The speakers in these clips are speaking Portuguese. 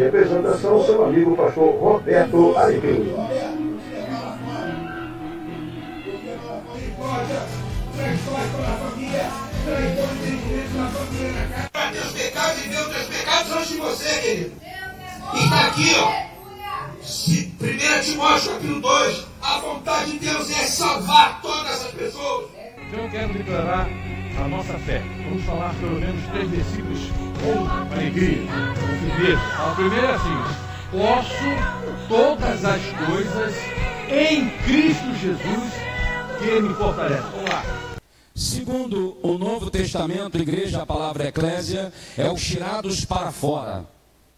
e apresentação, seu amigo pastor Roberto Alecrim. Teus pecados e ver os teus pecados antes de você, querido. E está aqui, ó. 1 Timóteo capítulo 2. A vontade de Deus é salvar todas as pessoas. Então eu quero declarar a nossa fé. Vamos falar pelo menos 3 versículos com alegria, com firmeza. A primeira é assim: posso todas as coisas em Cristo Jesus que me fortalece. Vamos lá. Segundo o Novo Testamento, igreja, a palavra eclésia, é os tirados para fora.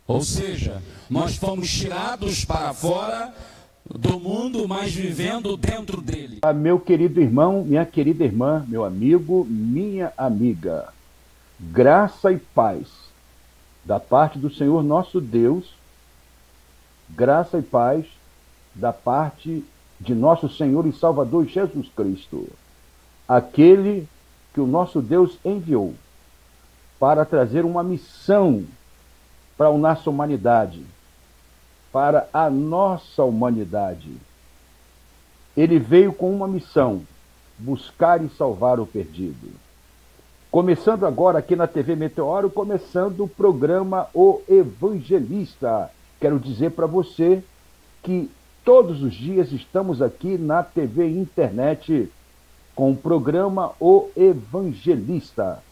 Ou seja, nós fomos tirados para fora do mundo, mas vivendo dentro dele. Meu querido irmão, minha querida irmã, meu amigo, minha amiga, graça e paz da parte do Senhor nosso Deus, graça e paz da parte de nosso Senhor e Salvador Jesus Cristo, aquele que o nosso Deus enviou para trazer uma missão para a nossa humanidade, para a nossa humanidade. Ele veio com uma missão: buscar e salvar o perdido. Começando agora aqui na TV Meteoro, começando o programa O Evangelista. Quero dizer para você que todos os dias estamos aqui na TV Internet com o programa O Evangelista,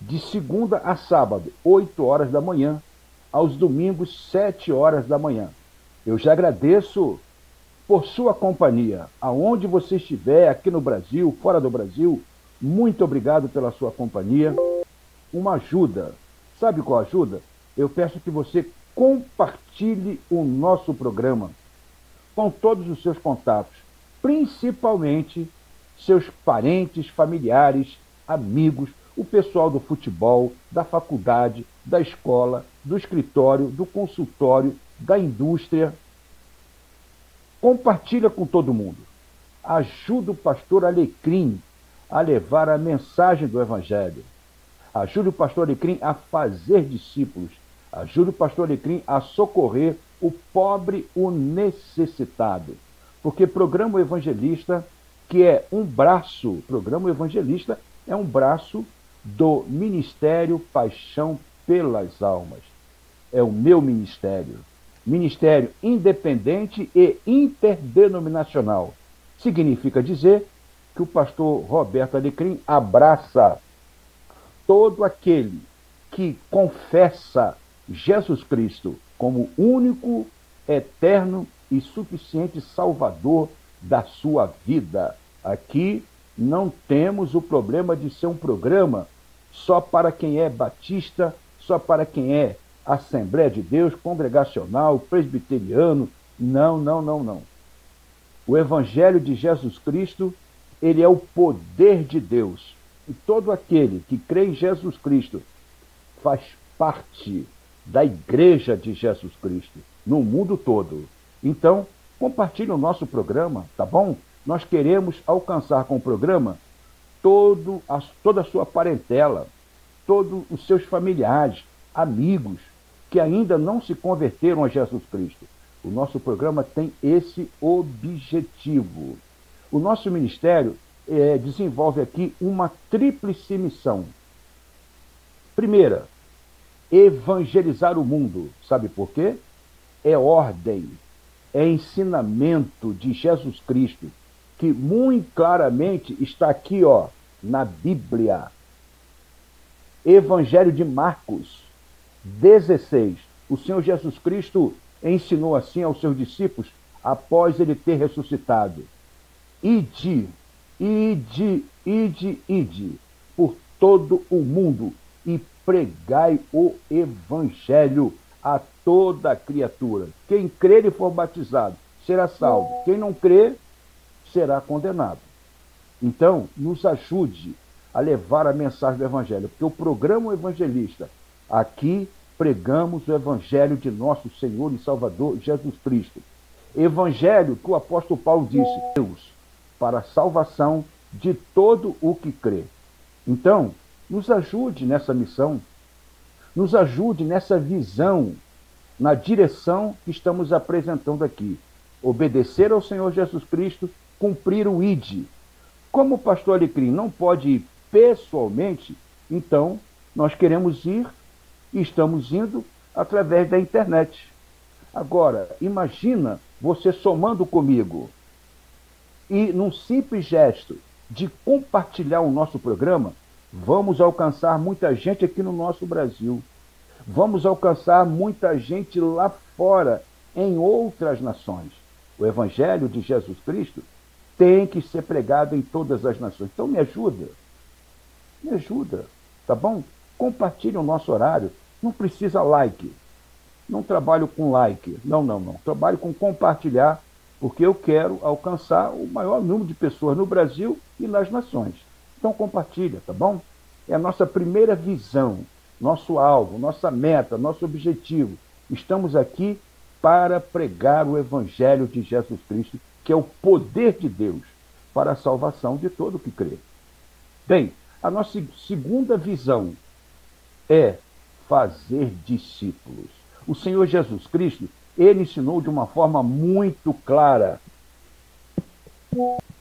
de segunda a sábado, 8 horas da manhã, aos domingos, 7 horas da manhã. Eu já agradeço por sua companhia, aonde você estiver, aqui no Brasil, fora do Brasil. Muito obrigado pela sua companhia. Uma ajuda, sabe qual ajuda? Eu peço que você compartilhe o nosso programa com todos os seus contatos, principalmente seus parentes, familiares, amigos, o pessoal do futebol, da faculdade, da escola, do escritório, do consultório, da indústria. Compartilha com todo mundo. Ajuda o pastor Alecrim a levar a mensagem do Evangelho. Ajude o pastor Alecrim a fazer discípulos. Ajude o pastor Alecrim a socorrer o pobre, o necessitado. Porque programa evangelista, que é um braço, programa evangelista é um braço do Ministério Paixão pelas Almas. É o meu ministério. Ministério independente e interdenominacional. Significa dizer que o pastor Roberto Alecrim abraça todo aquele que confessa Jesus Cristo como único, eterno e suficiente Salvador da sua vida. Aqui não temos o problema de ser um programa só para quem é batista, só para quem é Assembleia de Deus, congregacional, presbiteriano. Não, não, não, não. O Evangelho de Jesus Cristo, ele é o poder de Deus. E todo aquele que crê em Jesus Cristo faz parte da Igreja de Jesus Cristo, no mundo todo. Então, compartilhe o nosso programa, tá bom? Nós queremos alcançar com o programa toda a sua parentela, todos os seus familiares, amigos, que ainda não se converteram a Jesus Cristo. O nosso programa tem esse objetivo. O nosso ministério desenvolve aqui uma tríplice missão. Primeira, evangelizar o mundo. Sabe por quê? É ordem, é ensinamento de Jesus Cristo, que muito claramente está aqui, ó, na Bíblia. Evangelho de Marcos 16. O Senhor Jesus Cristo ensinou assim aos seus discípulos após ele ter ressuscitado: ide, ide, ide, ide por todo o mundo e pregai o Evangelho a toda criatura. Quem crer e for batizado será salvo. Quem não crer será condenado. Então, nos ajude a levar a mensagem do Evangelho, porque o programa Evangelista, aqui pregamos o Evangelho de nosso Senhor e Salvador Jesus Cristo. Evangelho que o apóstolo Paulo disse: Deus, para a salvação de todo o que crê. Então, nos ajude nessa missão, nos ajude nessa visão na direção que estamos apresentando aqui. Obedecer ao Senhor Jesus Cristo, cumprir o ID. Como o pastor Alecrim não pode ir pessoalmente, então nós queremos ir e estamos indo através da internet. Agora, imagina você somando comigo e num simples gesto de compartilhar o nosso programa, vamos alcançar muita gente aqui no nosso Brasil. Vamos alcançar muita gente lá fora, em outras nações. O Evangelho de Jesus Cristo tem que ser pregado em todas as nações. Então me ajuda, tá bom? Compartilhe o nosso horário. Não precisa like. Não trabalho com like. Não. Trabalho com compartilhar, porque eu quero alcançar o maior número de pessoas no Brasil e nas nações. Então compartilha, tá bom? É a nossa primeira visão, nosso alvo, nossa meta, nosso objetivo. Estamos aqui para pregar o Evangelho de Jesus Cristo, que é o poder de Deus para a salvação de todo o que crê. Bem, a nossa segunda visão é fazer discípulos. O Senhor Jesus Cristo, ele ensinou de uma forma muito clara.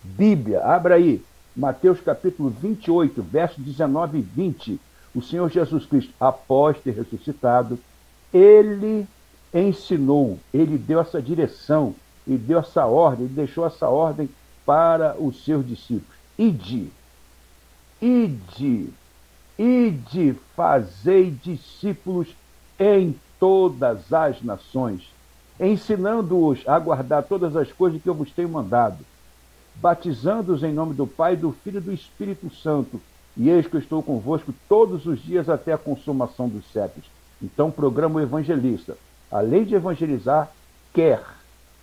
Bíblia, abra aí, Mateus capítulo 28, versos 19 e 20. O Senhor Jesus Cristo, após ter ressuscitado, ele ensinou, ele deu essa direção, ele deu essa ordem, ele deixou essa ordem para os seus discípulos. Ide, fazei discípulos em todas as nações, ensinando-os a guardar todas as coisas que eu vos tenho mandado, batizando-os em nome do Pai, do Filho e do Espírito Santo, e eis que eu estou convosco todos os dias até a consumação dos séculos. Então, o programa Evangelista, além de evangelizar,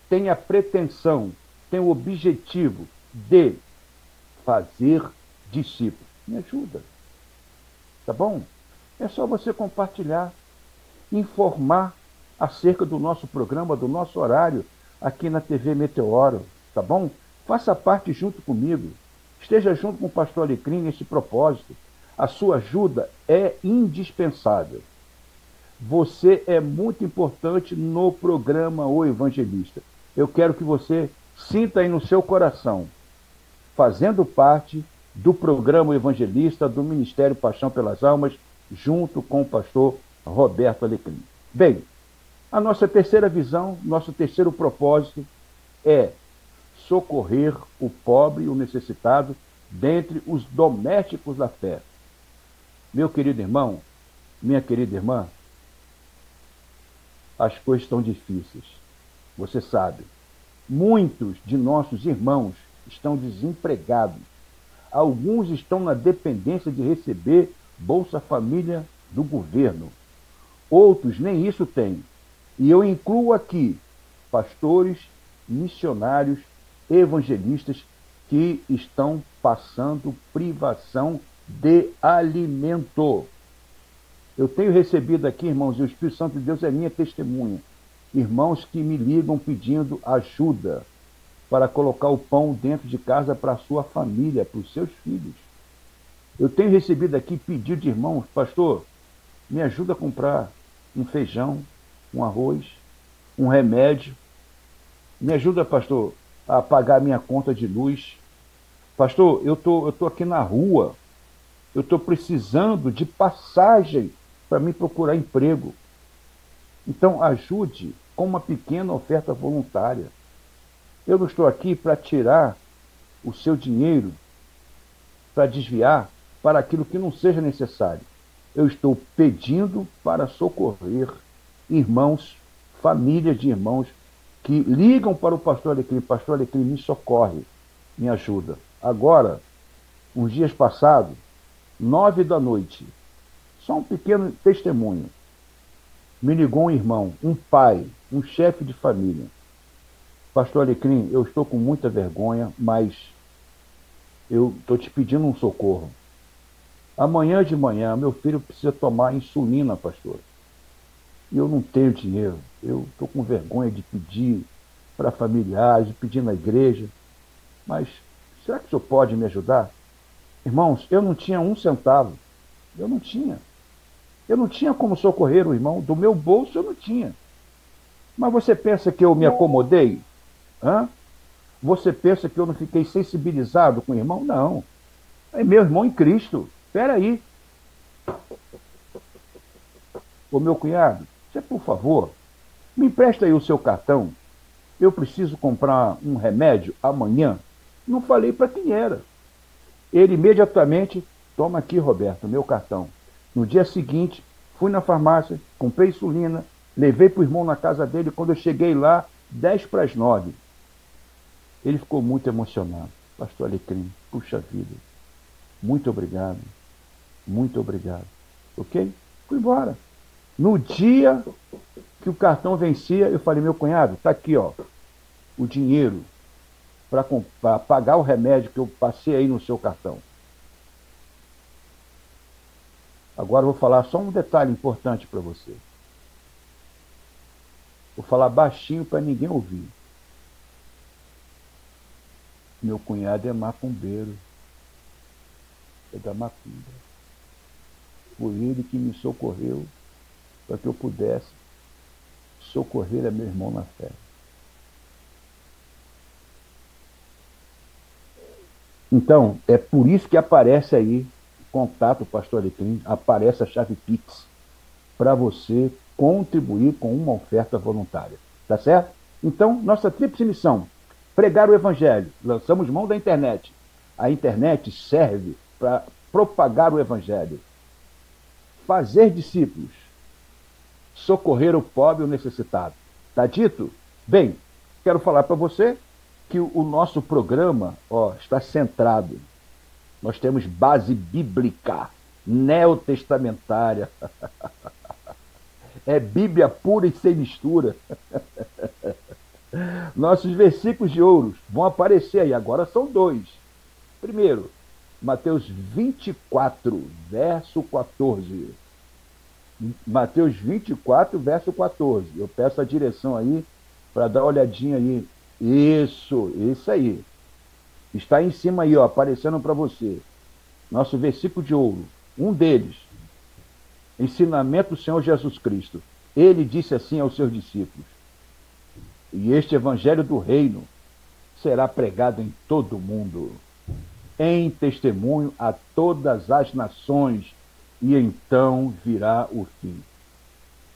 tem a pretensão, tem o objetivo de fazer discípulos. Me ajuda, tá bom? É só você compartilhar, informar acerca do nosso programa, do nosso horário aqui na TV Meteoro, tá bom? Faça parte junto comigo. Esteja junto com o pastor Alecrim nesse propósito. A sua ajuda é indispensável. Você é muito importante no programa O Evangelista. Eu quero que você sinta aí no seu coração, fazendo parte do programa O Evangelista do Ministério Paixão pelas Almas, junto com o pastor Roberto Alecrim. Bem, a nossa terceira visão, nosso terceiro propósito é socorrer o pobre e o necessitado dentre os domésticos da fé. Meu querido irmão, minha querida irmã, as coisas estão difíceis. Você sabe, muitos de nossos irmãos estão desempregados. Alguns estão na dependência de receber Bolsa Família do governo. Outros nem isso têm. E eu incluo aqui pastores, missionários, evangelistas que estão passando privação de alimento. Eu tenho recebido aqui, irmãos, e o Espírito Santo de Deus é minha testemunha, irmãos que me ligam pedindo ajuda para colocar o pão dentro de casa para a sua família, para os seus filhos. Eu tenho recebido aqui pedido de irmãos, pastor, me ajuda a comprar um feijão, um arroz, um remédio. Me ajuda, pastor, a pagar minha conta de luz. Pastor, eu tô aqui na rua, eu estou precisando de passagem para me procurar emprego. Então, ajude com uma pequena oferta voluntária. Eu não estou aqui para tirar o seu dinheiro, para desviar para aquilo que não seja necessário. Eu estou pedindo para socorrer irmãos, famílias de irmãos que ligam para o pastor Alecrim. Pastor Alecrim, me socorre, me ajuda. Agora, uns dias passados, 9 da noite, só um pequeno testemunho, me ligou um irmão, um pai, um chefe de família. Pastor Alecrim, eu estou com muita vergonha, mas eu estou te pedindo um socorro. Amanhã de manhã, meu filho precisa tomar insulina, pastor. E eu não tenho dinheiro. Eu estou com vergonha de pedir para familiares, de pedir na igreja. Mas será que o senhor pode me ajudar? Irmãos, eu não tinha um centavo. Eu não tinha. Eu não tinha como socorrer o irmão. Do meu bolso eu não tinha. Mas você pensa que eu me acomodei? Hã? Você pensa que eu não fiquei sensibilizado com o irmão? Não. É meu irmão em Cristo. Espera aí. Ô meu cunhado, você, por favor, me empresta aí o seu cartão. Eu preciso comprar um remédio amanhã. Não falei para quem era. Ele imediatamente, toma aqui, Roberto, meu cartão. No dia seguinte, fui na farmácia, comprei insulina, levei para o irmão na casa dele. Quando eu cheguei lá, 10 para as 9. Ele ficou muito emocionado. Pastor Alecrim, puxa vida, muito obrigado. Muito obrigado. Ok? Fui embora. No dia que o cartão vencia, eu falei, meu cunhado, tá aqui, ó, o dinheiro para pagar o remédio que eu passei aí no seu cartão. Agora eu vou falar só um detalhe importante para você. Vou falar baixinho para ninguém ouvir. Meu cunhado é macumbeiro. É da macumba. Foi ele que me socorreu para que eu pudesse socorrer a meu irmão na fé. Então, é por isso que aparece aí, contato Pastor Alecrim, aparece a chave Pix, para você contribuir com uma oferta voluntária. Tá certo? Então, nossa tríplice missão, pregar o Evangelho. Lançamos mão da internet. A internet serve para propagar o Evangelho. Fazer discípulos. Socorrer o pobre e o necessitado. Tá dito? Bem, quero falar para você que o nosso programa está centrado. Nós temos base bíblica, neotestamentária. É Bíblia pura e sem mistura. Nossos versículos de ouro vão aparecer aí, agora são 2. Primeiro, Mateus 24, verso 14. Mateus 24, verso 14. Eu peço a direção aí para dar uma olhadinha aí. Isso aí. Está em cima aí, aparecendo para você. Nosso versículo de ouro. Um deles. Ensinamento do Senhor Jesus Cristo. Ele disse assim aos seus discípulos: e este evangelho do reino será pregado em todo o mundo, em testemunho a todas as nações, e então virá o fim.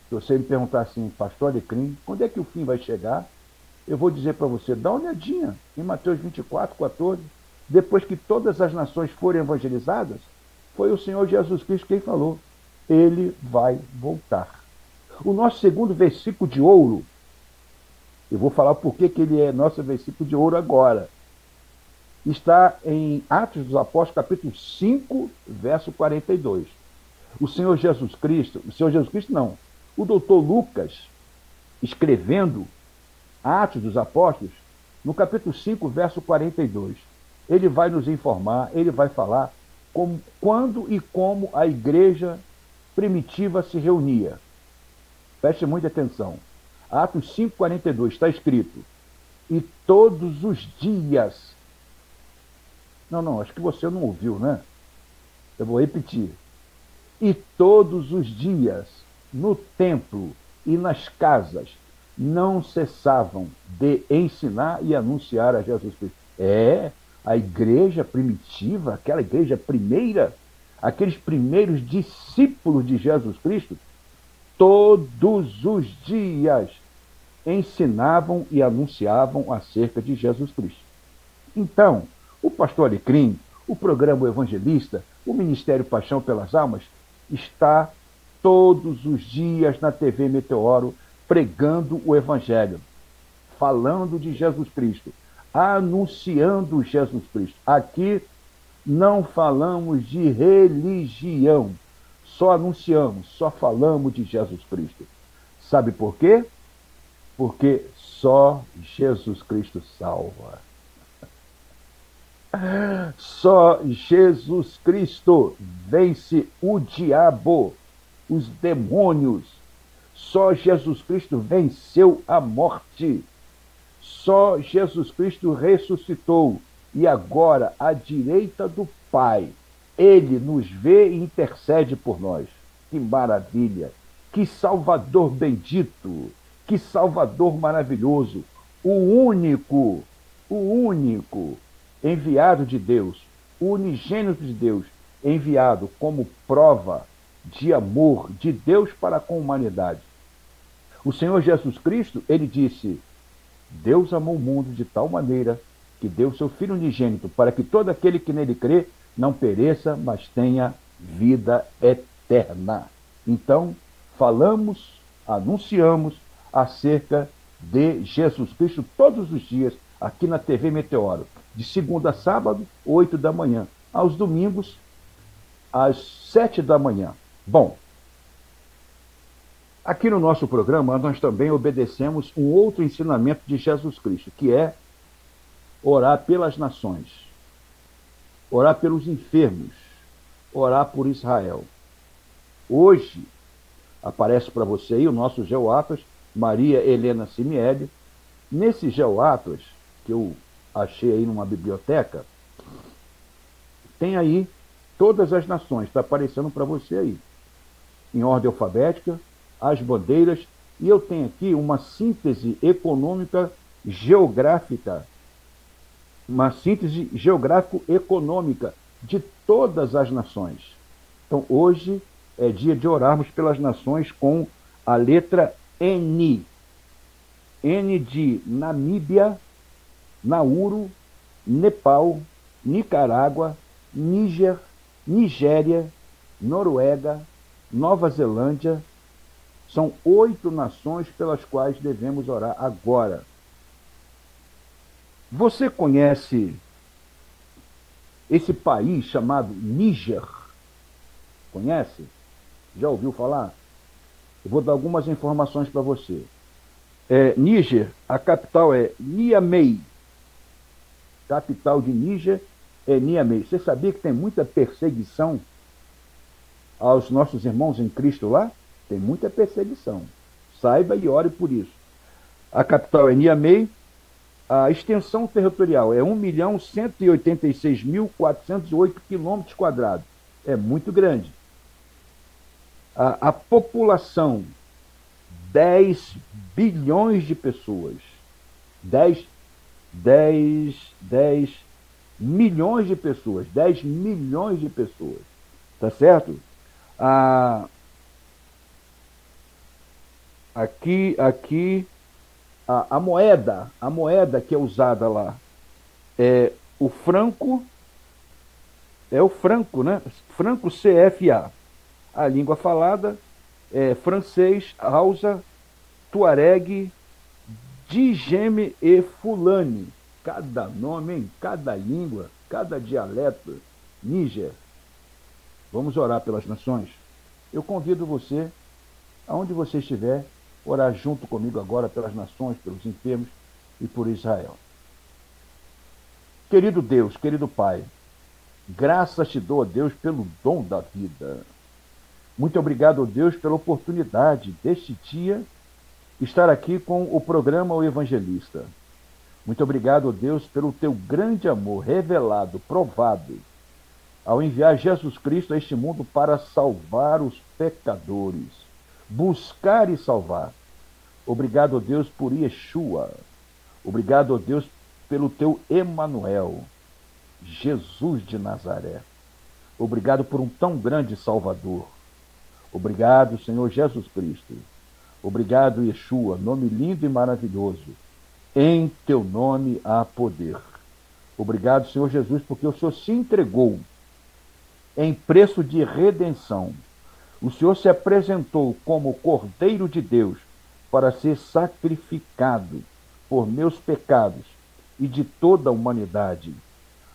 Se você me perguntar assim, Pastor Alecrim, quando é que o fim vai chegar? Eu vou dizer para você, dá uma olhadinha em Mateus 24, 14. Depois que todas as nações forem evangelizadas, foi o Senhor Jesus Cristo quem falou. Ele vai voltar. O nosso segundo versículo de ouro, eu vou falar por que ele é nosso versículo de ouro agora. Está em Atos dos Apóstolos, capítulo 5, verso 42. O Senhor Jesus Cristo não, o doutor Lucas, escrevendo Atos dos Apóstolos, no capítulo 5, verso 42, ele vai nos informar, ele vai falar quando e como a igreja primitiva se reunia. Preste muita atenção. Atos 5, 42, está escrito: e todos os dias... Não, acho que você não ouviu, né? Eu vou repetir. E todos os dias, no templo e nas casas, não cessavam de ensinar e anunciar a Jesus Cristo. A igreja primitiva, aquela igreja primeira, aqueles primeiros discípulos de Jesus Cristo, todos os dias ensinavam e anunciavam acerca de Jesus Cristo. Então, o Pastor Alecrim, o programa Evangelista, o Ministério Paixão pelas Almas, está todos os dias na TV Meteoro pregando o Evangelho, falando de Jesus Cristo, anunciando Jesus Cristo. Aqui não falamos de religião, só anunciamos, só falamos de Jesus Cristo. Sabe por quê? Porque só Jesus Cristo salva. Só Jesus Cristo vence o diabo, os demônios. Só Jesus Cristo venceu a morte. Só Jesus Cristo ressuscitou e agora à direita do Pai. Ele nos vê e intercede por nós. Que maravilha! Que Salvador bendito! Que Salvador maravilhoso! O único enviado de Deus, o unigênito de Deus, enviado como prova de amor de Deus para com a humanidade. O Senhor Jesus Cristo, ele disse: Deus amou o mundo de tal maneira que deu seu Filho unigênito, para que todo aquele que nele crê não pereça, mas tenha vida eterna. Então, falamos, anunciamos acerca de Jesus Cristo todos os dias, aqui na TV Meteoro, de segunda a sábado, 8 da manhã, aos domingos, às 7 da manhã. Bom, aqui no nosso programa, nós também obedecemos um outro ensinamento de Jesus Cristo, que é orar pelas nações, orar pelos enfermos, orar por Israel. Hoje, aparece para você aí o nosso Geoatlas, Maria Helena Simieli. Nesse Geoatlas, que eu achei aí numa biblioteca, tem aí todas as nações, está aparecendo para você aí, em ordem alfabética, as bandeiras, e eu tenho aqui uma síntese econômica geográfica, uma síntese geográfico-econômica de todas as nações. Então, hoje é dia de orarmos pelas nações com a letra N. N de Namíbia, Nauru, Nepal, Nicarágua, Níger, Nigéria, Noruega, Nova Zelândia. São 8 nações pelas quais devemos orar agora. Você conhece esse país chamado Níger? Conhece? Já ouviu falar? Eu vou dar algumas informações para você. Níger, a capital é Niamey. Capital de Níger é Niamey. Você sabia que tem muita perseguição aos nossos irmãos em Cristo lá? Tem muita perseguição. Saiba e ore por isso. A capital é Niamey. A extensão territorial é 1.186.408 quilômetros quadrados. É muito grande. A população, 10 bilhões de pessoas. 10 milhões de pessoas. 10 milhões de pessoas. Tá certo? Aqui a moeda que é usada lá é o franco, né? Franco CFA. A língua falada é francês, Hausa, Tuareg, Digeme e Fulani. Cada nome, hein? Cada língua, cada dialeto. Níger. Vamos orar pelas nações? Eu convido você, aonde você estiver, orar junto comigo agora pelas nações, pelos enfermos e por Israel. Querido Deus, querido Pai, graças te dou, a Deus, pelo dom da vida. Muito obrigado, Deus, pela oportunidade deste dia estar aqui com o programa O Evangelista. Muito obrigado, Deus, pelo teu grande amor revelado, provado, ao enviar Jesus Cristo a este mundo para salvar os pecadores, buscar e salvar. Obrigado, Deus, por Yeshua. Obrigado, Deus, pelo teu Emanuel, Jesus de Nazaré. Obrigado por um tão grande Salvador. Obrigado, Senhor Jesus Cristo. Obrigado, Yeshua, nome lindo e maravilhoso. Em teu nome há poder. Obrigado, Senhor Jesus, porque o Senhor se entregou em preço de redenção. O Senhor se apresentou como Cordeiro de Deus para ser sacrificado por meus pecados e de toda a humanidade.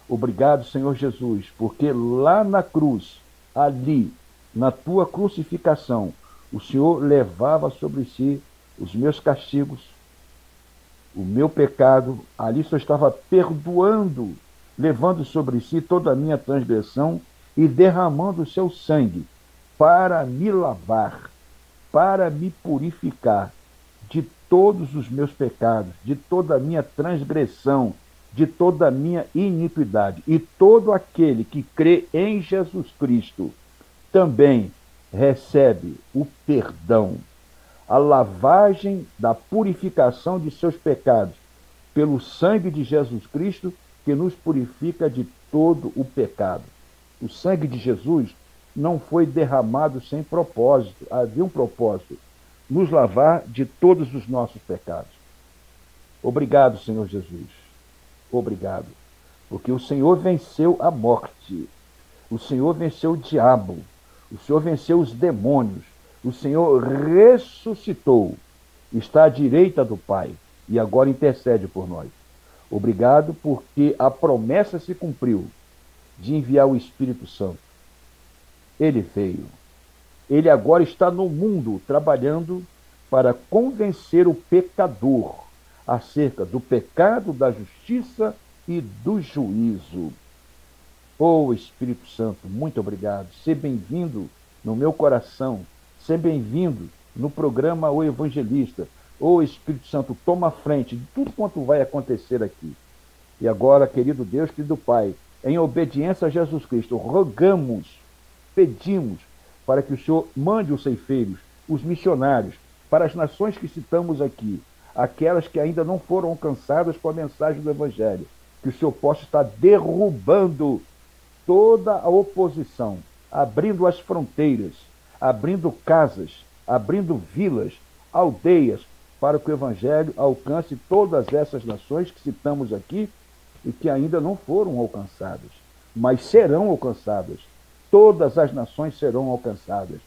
Obrigado, Senhor Jesus, porque lá na cruz, ali, na tua crucificação, o Senhor levava sobre si os meus castigos, o meu pecado. Ali o Senhor estava perdoando, levando sobre si toda a minha transgressão e derramando o seu sangue para me lavar, para me purificar de todos os meus pecados, de toda a minha transgressão, de toda a minha iniquidade. E todo aquele que crê em Jesus Cristo também recebe o perdão, a lavagem da purificação de seus pecados, pelo sangue de Jesus Cristo, que nos purifica de todo o pecado. O sangue de Jesus não foi derramado sem propósito, havia um propósito: nos lavar de todos os nossos pecados. Obrigado, Senhor Jesus. Obrigado. Porque o Senhor venceu a morte. O Senhor venceu o diabo. O Senhor venceu os demônios. O Senhor ressuscitou. Está à direita do Pai e agora intercede por nós. Obrigado porque a promessa se cumpriu de enviar o Espírito Santo. Ele veio. Ele agora está no mundo trabalhando para convencer o pecador acerca do pecado, da justiça e do juízo. Oh, Espírito Santo, muito obrigado. Seja bem-vindo no meu coração. Seja bem-vindo no programa O Evangelista. Oh, Espírito Santo, toma a frente de tudo quanto vai acontecer aqui. E agora, querido Deus, querido Pai, em obediência a Jesus Cristo, rogamos, pedimos para que o Senhor mande os ceifeiros, os missionários, para as nações que citamos aqui, aquelas que ainda não foram alcançadas com a mensagem do Evangelho, que o Senhor possa estar derrubando toda a oposição, abrindo as fronteiras, abrindo casas, abrindo vilas, aldeias, para que o Evangelho alcance todas essas nações que citamos aqui e que ainda não foram alcançadas, mas serão alcançadas. Todas as nações serão alcançadas.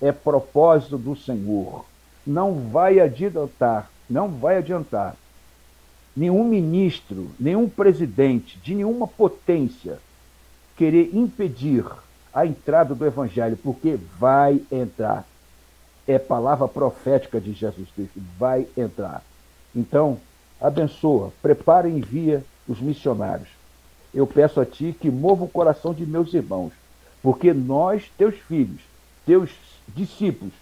É propósito do Senhor. Não vai adiantar nenhum ministro, nenhum presidente de nenhuma potência querer impedir a entrada do Evangelho, porque vai entrar. É palavra profética de Jesus Cristo, vai entrar. Então, abençoa, prepara e envia os missionários. Eu peço a Ti que mova o coração de meus irmãos, porque nós, Teus filhos, Teus discípulos,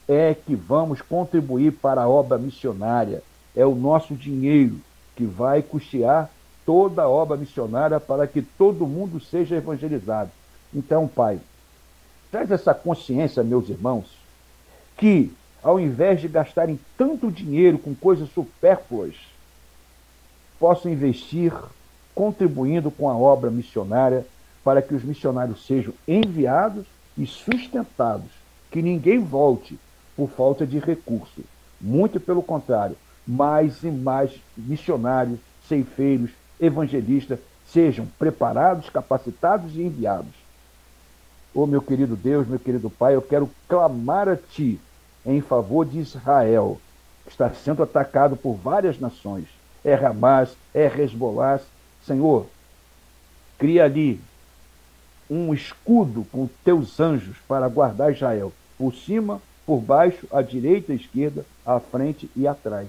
é que vamos contribuir para a obra missionária. É o nosso dinheiro que vai custear toda a obra missionária para que todo mundo seja evangelizado. Então, Pai, traz essa consciência, meus irmãos, que ao invés de gastarem tanto dinheiro com coisas supérfluas, possam investir contribuindo com a obra missionária para que os missionários sejam enviados e sustentados, que ninguém volte por falta de recurso. Muito pelo contrário, mais e mais missionários, ceifeiros, evangelistas sejam preparados, capacitados e enviados. Oh, meu querido Deus, meu querido Pai, eu quero clamar a Ti em favor de Israel, que está sendo atacado por várias nações. É Hamas, é Hezbollah. Senhor, cria ali um escudo com Teus anjos para guardar Israel, por cima, por baixo, à direita, à esquerda, à frente e atrás.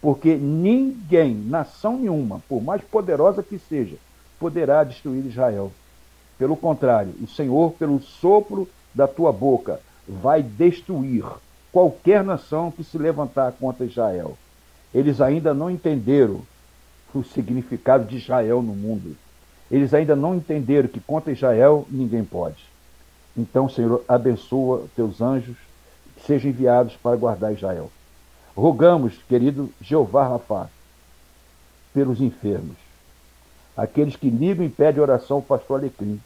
Porque ninguém, nação nenhuma, por mais poderosa que seja, poderá destruir Israel. Pelo contrário, o Senhor, pelo sopro da Tua boca, vai destruir qualquer nação que se levantar contra Israel. Eles ainda não entenderam o significado de Israel no mundo. Eles ainda não entenderam que contra Israel ninguém pode. Então, Senhor, abençoa Teus anjos, que sejam enviados para guardar Israel. Rogamos, querido Jeová Rafá, pelos enfermos, aqueles que ligam e pedem oração ao pastor Alecrim.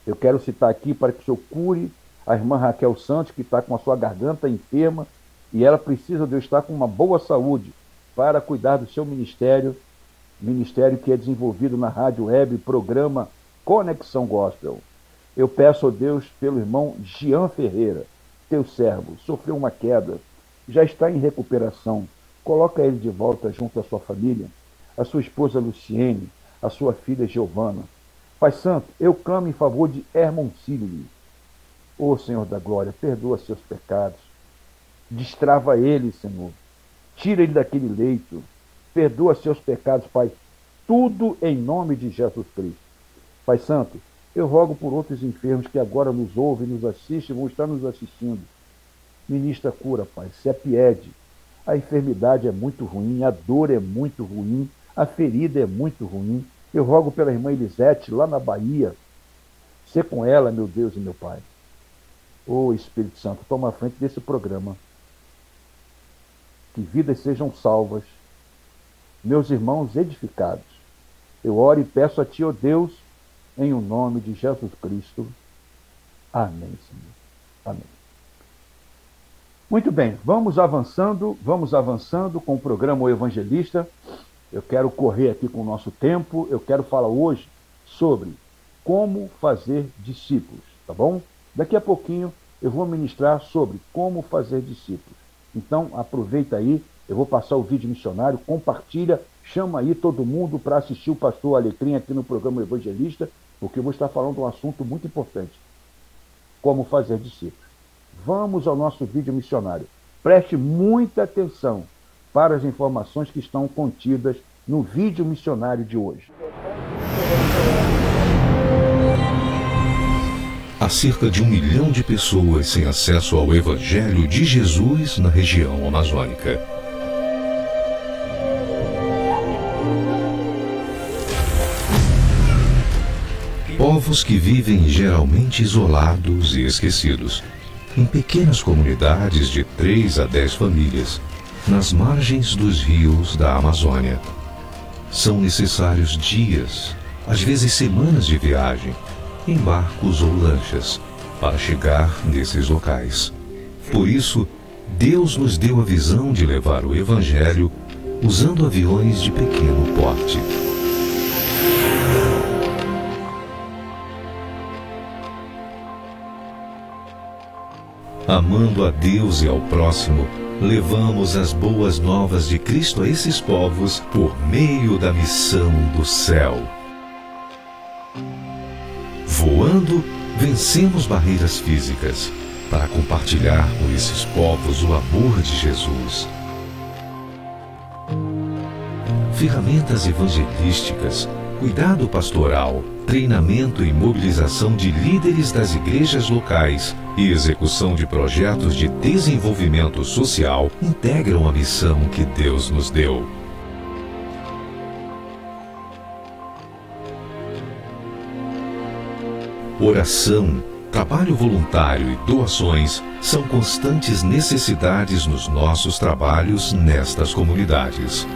Eu quero citar aqui para que o Senhor cure a irmã Raquel Santos, que está com a sua garganta enferma, e ela precisa de eu estar com uma boa saúde para cuidar do seu ministério que é desenvolvido na rádio web, programa Conexão Gospel. Eu peço a Deus pelo irmão Jean Ferreira, teu servo, sofreu uma queda, já está em recuperação. Coloca ele de volta junto à sua família, a sua esposa Luciene, a sua filha Giovana. Pai Santo, eu clamo em favor de Hermoncilio. Ô Senhor da glória, perdoa seus pecados. Destrava ele, Senhor. Tira ele daquele leito. Perdoa seus pecados, Pai. Tudo em nome de Jesus Cristo. Pai Santo, eu rogo por outros enfermos que agora nos ouvem, nos assistem, vão estar nos assistindo. Ministra cura, Pai. Se apiede. A enfermidade é muito ruim, a dor é muito ruim, a ferida é muito ruim. Eu rogo pela irmã Elisete, lá na Bahia. Sê com ela, meu Deus e meu Pai. Ô Espírito Santo, toma a frente desse programa. que vidas sejam salvas, meus irmãos edificados. Eu oro e peço a Ti, ó Deus, em o nome de Jesus Cristo. Amém, Senhor. Amém. Muito bem, vamos avançando com o programa O Evangelista. Eu quero correr aqui com o nosso tempo, eu quero falar hoje sobre como fazer discípulos, tá bom? Daqui a pouquinho eu vou ministrar sobre como fazer discípulos. Então aproveita aí, eu vou passar o vídeo missionário, compartilha, chama aí todo mundo para assistir o pastor Alecrim aqui no programa O Evangelista, porque eu vou estar falando de um assunto muito importante. Como fazer discípulos. Vamos ao nosso vídeo missionário. Preste muita atenção para as informações que estão contidas no vídeo missionário de hoje. Há cerca de 1 milhão de pessoas sem acesso ao Evangelho de Jesus na região amazônica. Povos que vivem geralmente isolados e esquecidos, em pequenas comunidades de 3 a 10 famílias, nas margens dos rios da Amazônia. São necessários dias, às vezes semanas de viagem, em barcos ou lanchas, para chegar nesses locais. Por isso, Deus nos deu a visão de levar o Evangelho usando aviões de pequeno porte. Amando a Deus e ao próximo, levamos as boas novas de Cristo a esses povos por meio da missão do céu. Voando, vencemos barreiras físicas para compartilhar com esses povos o amor de Jesus. Ferramentas evangelísticas, cuidado pastoral, treinamento e mobilização de líderes das igrejas locais e execução de projetos de desenvolvimento social integram a missão que Deus nos deu. Oração, trabalho voluntário e doações são constantes necessidades nos nossos trabalhos nestas comunidades.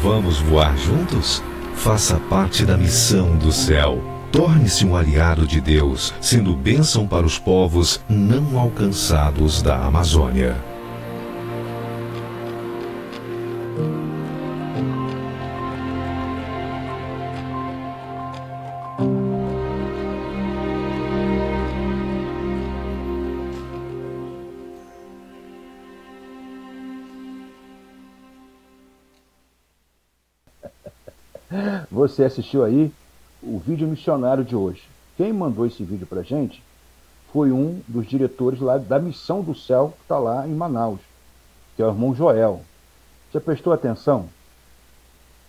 Vamos voar juntos? Faça parte da missão do céu. Torne-se um aliado de Deus, sendo bênção para os povos não alcançados da Amazônia. Você assistiu aí o vídeo missionário de hoje. Quem mandou esse vídeo pra gente foi um dos diretores lá da Missão do Céu, que está lá em Manaus, que é o irmão Joel. Você prestou atenção?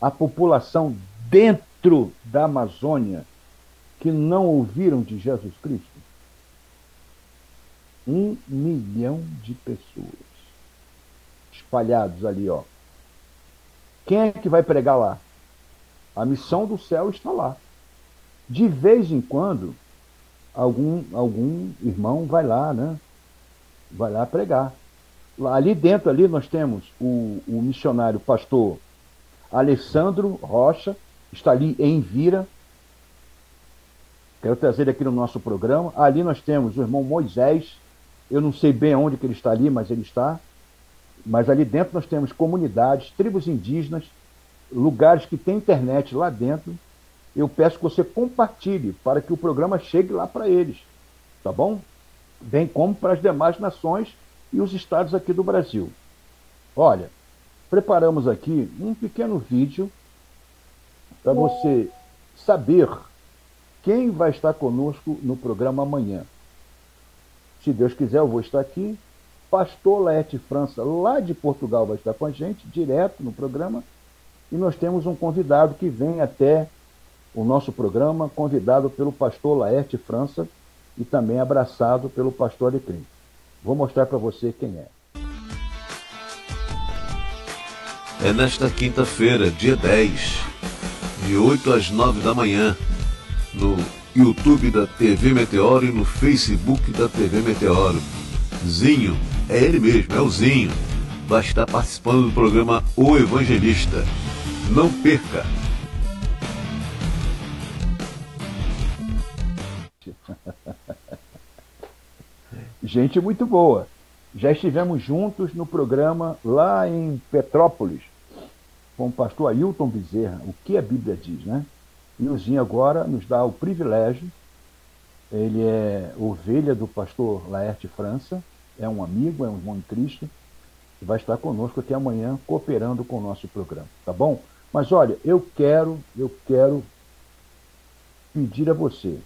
A população dentro da Amazônia que não ouviram de Jesus Cristo. 1 milhão de pessoas espalhados ali, ó. Quem é que vai pregar lá? A Missão do Céu está lá. De vez em quando, algum irmão vai lá, né? Vai lá pregar. Ali dentro, ali nós temos o missionário pastor Alessandro Rocha, está ali em Vira. Quero trazer ele aqui no nosso programa. Ali nós temos o irmão Moisés. Eu não sei bem onde que ele está ali, mas ele está. Mas ali dentro nós temos comunidades, tribos indígenas, lugares que tem internet lá dentro. Eu peço que você compartilhe para que o programa chegue lá para eles, tá bom? Bem como para as demais nações e os estados aqui do Brasil. Olha, preparamos aqui um pequeno vídeo para você saber quem vai estar conosco no programa amanhã. Se Deus quiser, eu vou estar aqui. Pastor Laerte França, lá de Portugal, vai estar com a gente, direto no programa. E nós temos um convidado que vem até o nosso programa, convidado pelo pastor Laerte França e também abraçado pelo pastor Alecrim. Vou mostrar para você quem é. É nesta quinta-feira, dia 10, de 8 às 9 da manhã, no YouTube da TV Meteoro e no Facebook da TV Meteoro. Zinho, é ele mesmo, é o Zinho. vai estar participando do programa O Evangelista. Não perca! Gente muito boa. Já estivemos juntos no programa lá em Petrópolis com o pastor Ailton Bezerra, o que a Bíblia diz, né? E o Zinho agora nos dá o privilégio, ele é ovelha do pastor Laerte França, é um amigo, é um irmão em Cristo, e vai estar conosco aqui amanhã, cooperando com o nosso programa, tá bom? Mas olha, eu quero pedir a você,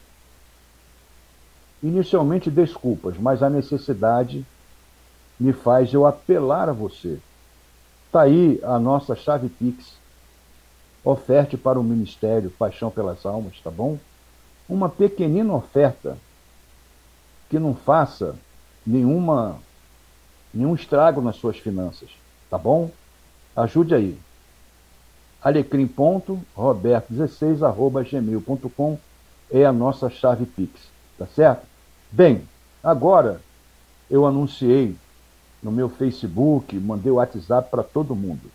inicialmente desculpas, mas a necessidade me faz eu apelar a você. Está aí a nossa chave Pix, oferte para o Ministério Paixão pelas Almas, tá bom? Uma pequenina oferta que não faça nenhum estrago nas suas finanças, tá bom? Ajude aí. alecrim.roberto16@gmail.com é a nossa chave Pix, tá certo? Bem, agora eu anunciei no meu Facebook, mandei o WhatsApp para todo mundo.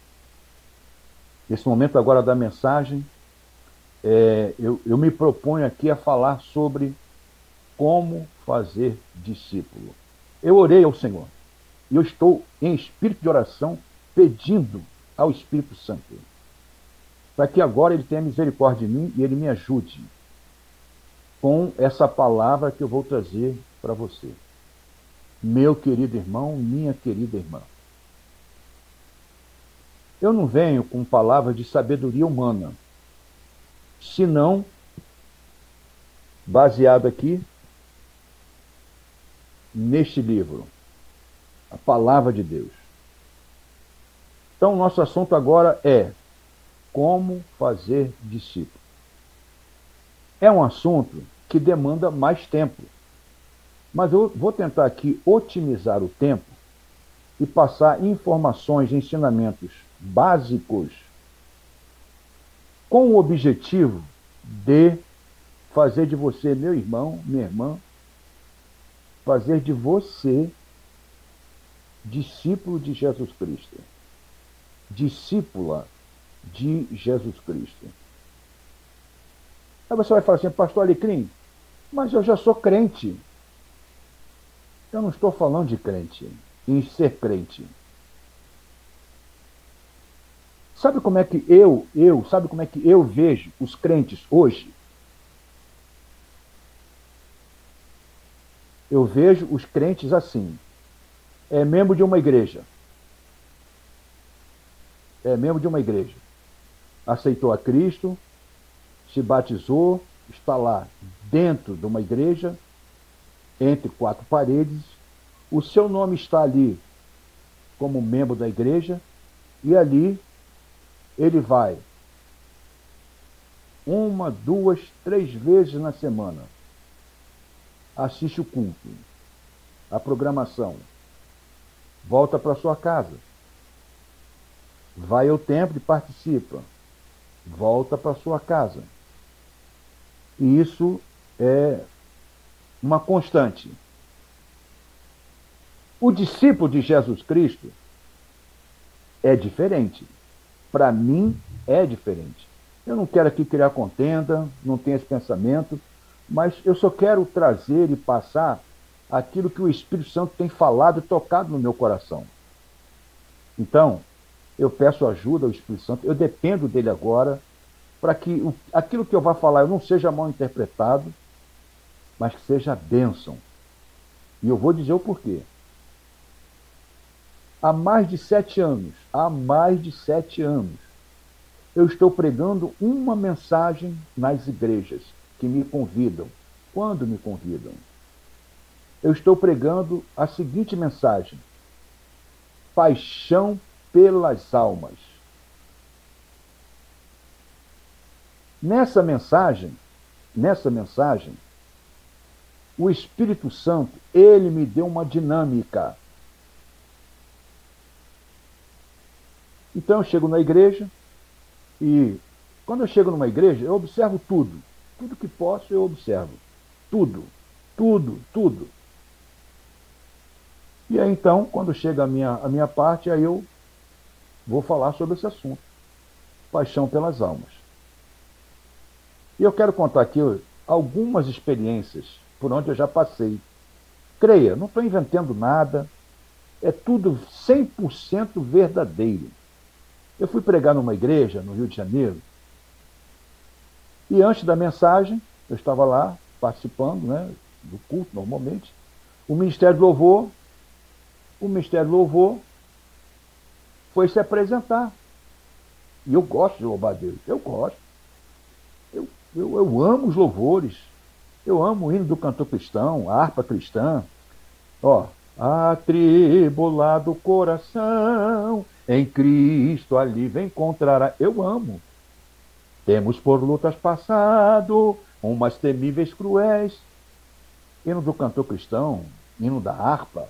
Nesse momento agora da mensagem, eu me proponho aqui a falar sobre como fazer discípulo. Eu orei ao Senhor e eu estou em espírito de oração pedindo ao Espírito Santo para que agora Ele tenha misericórdia de mim e Ele me ajude com essa palavra que eu vou trazer para você. Meu querido irmão, minha querida irmã. Eu não venho com palavras de sabedoria humana, senão baseado aqui neste livro, a Palavra de Deus. Então, nosso assunto agora é como fazer discípulo. É um assunto que demanda mais tempo, mas eu vou tentar aqui otimizar o tempo e passar informações, ensinamentos básicos com o objetivo de fazer de você, meu irmão, minha irmã, fazer de você discípulo de Jesus Cristo, discípula de Jesus Cristo. Aí você vai falar assim, pastor Alecrim, mas eu já sou crente. Eu não estou falando de crente, em ser crente. Sabe como é que eu vejo os crentes hoje? Eu vejo os crentes assim. É membro de uma igreja. É membro de uma igreja. Aceitou a Cristo, se batizou, está lá dentro de uma igreja, entre quatro paredes, o seu nome está ali como membro da igreja, e ali ele vai 1, 2, 3 vezes na semana, assiste o culto, a programação, volta para sua casa, vai ao templo e participa, volta para sua casa. E isso é uma constante. O discípulo de Jesus Cristo é diferente. Para mim, é diferente. Eu não quero aqui criar contenda, não tenho esse pensamento, mas eu só quero trazer e passar aquilo que o Espírito Santo tem falado e tocado no meu coração. Então, eu peço ajuda ao Espírito Santo, eu dependo dele agora, para que aquilo que eu vá falar eu não seja mal interpretado, mas que seja bênção. E eu vou dizer o porquê. Há mais de 7 anos, eu estou pregando uma mensagem nas igrejas que me convidam. Quando me convidam? Eu estou pregando a seguinte mensagem: paixão pelas almas. Nessa mensagem, o Espírito Santo, ele me deu uma dinâmica. Então eu chego na igreja e quando eu chego numa igreja, eu observo tudo. Tudo que posso eu observo. Tudo. E aí então, quando chega a minha parte, aí eu vou falar sobre esse assunto. Paixão pelas almas. E eu quero contar aqui algumas experiências por onde eu já passei. Creia, não estou inventando nada, é tudo 100% verdadeiro. Eu fui pregar numa igreja no Rio de Janeiro, e antes da mensagem, eu estava lá participando, né, do culto normalmente, o Ministério do Louvor foi se apresentar. E eu gosto de louvar Deus, eu gosto. Eu amo os louvores, eu amo o hino do cantor cristão, a harpa cristã. Ó, atribulado coração, em Cristo alívio encontrará. Eu amo. Temos por lutas passado, umas temíveis cruéis. Hino do cantor cristão, hino da harpa,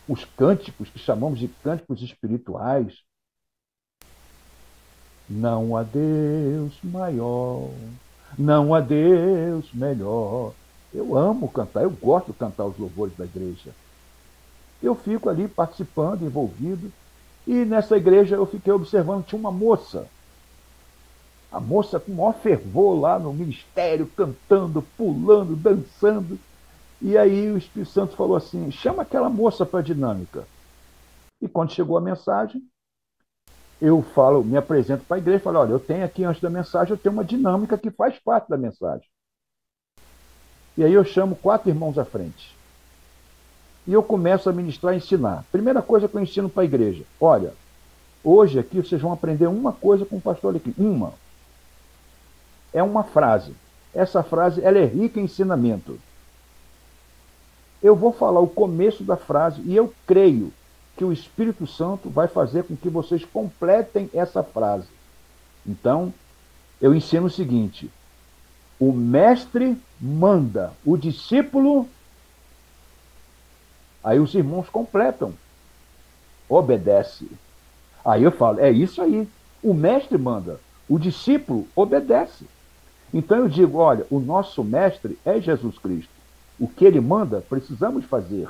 os cânticos que chamamos de cânticos espirituais. Não há Deus maior, não há Deus melhor. Eu amo cantar, eu gosto de cantar os louvores da igreja. Eu fico ali participando, envolvido, e nessa igreja eu fiquei observando, tinha uma moça. A moça com o maior fervor lá no ministério, cantando, pulando, dançando. E aí o Espírito Santo falou assim, chama aquela moça para a dinâmica. E quando chegou a mensagem, eu me apresento para a igreja e falo, olha, eu tenho aqui antes da mensagem, eu tenho uma dinâmica que faz parte da mensagem. E aí eu chamo 4 irmãos à frente. E eu começo a ministrar e ensinar. Primeira coisa que eu ensino para a igreja, olha, hoje aqui vocês vão aprender uma coisa com o pastor Alecrim. Uma. É uma frase. Essa frase, ela é rica em ensinamento. Eu vou falar o começo da frase e eu creio que o Espírito Santo vai fazer com que vocês completem essa frase. Então, eu ensino o seguinte, o mestre manda, o discípulo... Aí os irmãos completam, obedece. Aí eu falo, é isso aí, o mestre manda, o discípulo obedece. Então eu digo, olha, o nosso mestre é Jesus Cristo. O que ele manda, precisamos fazer,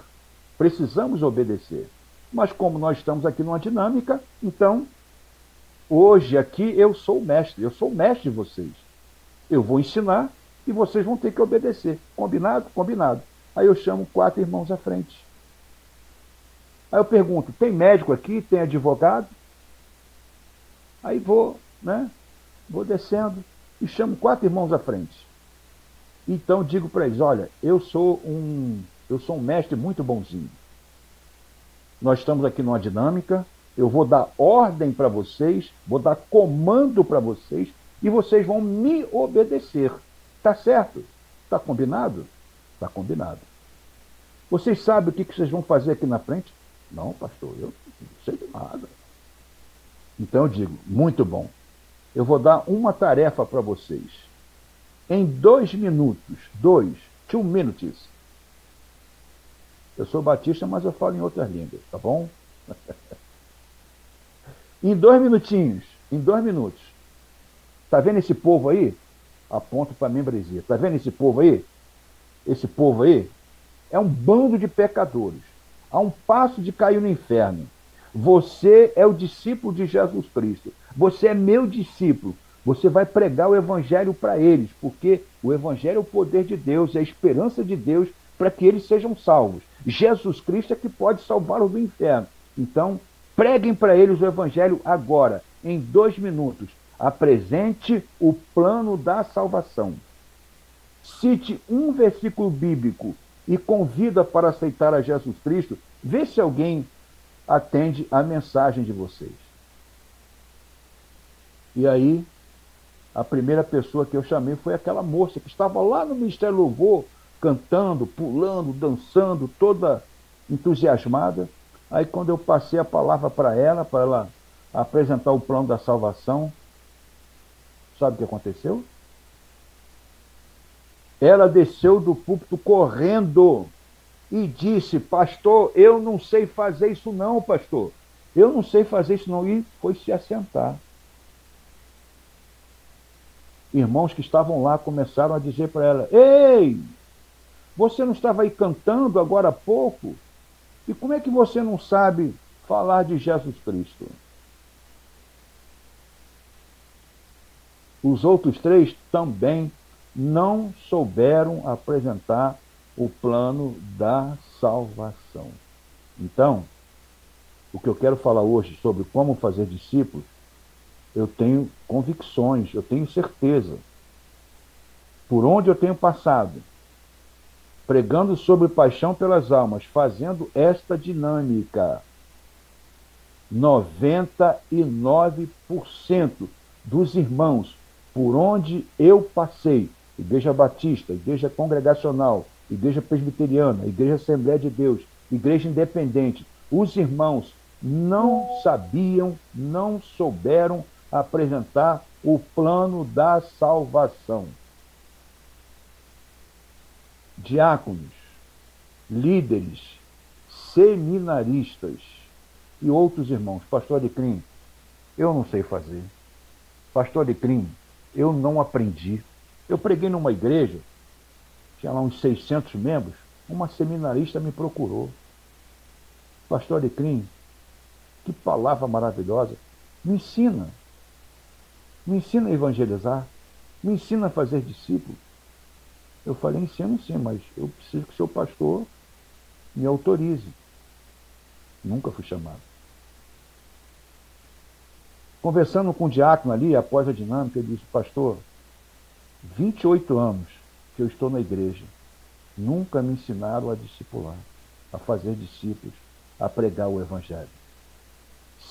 precisamos obedecer. Mas como nós estamos aqui numa dinâmica, então, hoje aqui eu sou o mestre de vocês. Eu vou ensinar e vocês vão ter que obedecer. Combinado? Combinado. Aí eu chamo 4 irmãos à frente. Aí eu pergunto, tem médico aqui? Tem advogado? Aí vou descendo e chamo 4 irmãos à frente. Então digo para eles, olha, eu sou um mestre muito bonzinho. Nós estamos aqui numa dinâmica, eu vou dar ordem para vocês, vou dar comando para vocês e vocês vão me obedecer. Tá certo? Tá combinado? Tá combinado. Vocês sabem o que vocês vão fazer aqui na frente? Não, pastor, eu não sei de nada. Então eu digo, muito bom. Eu vou dar uma tarefa para vocês. Em 2 minutos, 2 minutes. Eu sou batista, mas eu falo em outras línguas, tá bom? Em 2 minutinhos, em 2 minutos. Tá vendo esse povo aí? Aponto para a membresia. Tá vendo esse povo aí? Esse povo aí é um bando de pecadores. A um passo de cair no inferno. Você é o discípulo de Jesus Cristo. Você é meu discípulo. Você vai pregar o evangelho para eles, porque o evangelho é o poder de Deus, é a esperança de Deus para que eles sejam salvos. Jesus Cristo é que pode salvá-los do inferno. Então, preguem para eles o evangelho agora, em 2 minutos. Apresente o plano da salvação. Cite um versículo bíblico e convida para aceitar a Jesus Cristo. Vê se alguém atende a mensagem de vocês. E aí, a primeira pessoa que eu chamei foi aquela moça que estava lá no Ministério Louvor, cantando, pulando, dançando, toda entusiasmada. Aí quando eu passei a palavra para ela apresentar o plano da salvação, sabe o que aconteceu? Ela desceu do púlpito correndo e disse, pastor, eu não sei fazer isso não, pastor. Eu não sei fazer isso não. E foi se assentar. Irmãos que estavam lá começaram a dizer para ela, ei, você não estava aí cantando agora há pouco? E como é que você não sabe falar de Jesus Cristo? Os outros 3 também não souberam apresentar o plano da salvação. Então, o que eu quero falar hoje sobre como fazer discípulos, eu tenho convicções, eu tenho certeza. Por onde eu tenho passado, pregando sobre paixão pelas almas, fazendo esta dinâmica, 99% dos irmãos por onde eu passei, Igreja Batista, Igreja Congregacional, Igreja Presbiteriana, Igreja Assembleia de Deus, Igreja Independente, os irmãos não sabiam, não souberam apresentar o plano da salvação. Diáconos, líderes, seminaristas e outros irmãos. Pastor Alecrim, eu não sei fazer. Pastor Alecrim, eu não aprendi. Eu preguei numa igreja, tinha lá uns 600 membros, uma seminarista me procurou. Pastor Alecrim, que palavra maravilhosa. Me ensina a evangelizar, me ensina a fazer discípulos. Eu falei, ensino sim, mas eu preciso que o seu pastor me autorize. Nunca fui chamado. Conversando com o diácono ali, após a dinâmica, ele disse, pastor, 28 anos que eu estou na igreja, nunca me ensinaram a discipular, a fazer discípulos, a pregar o evangelho.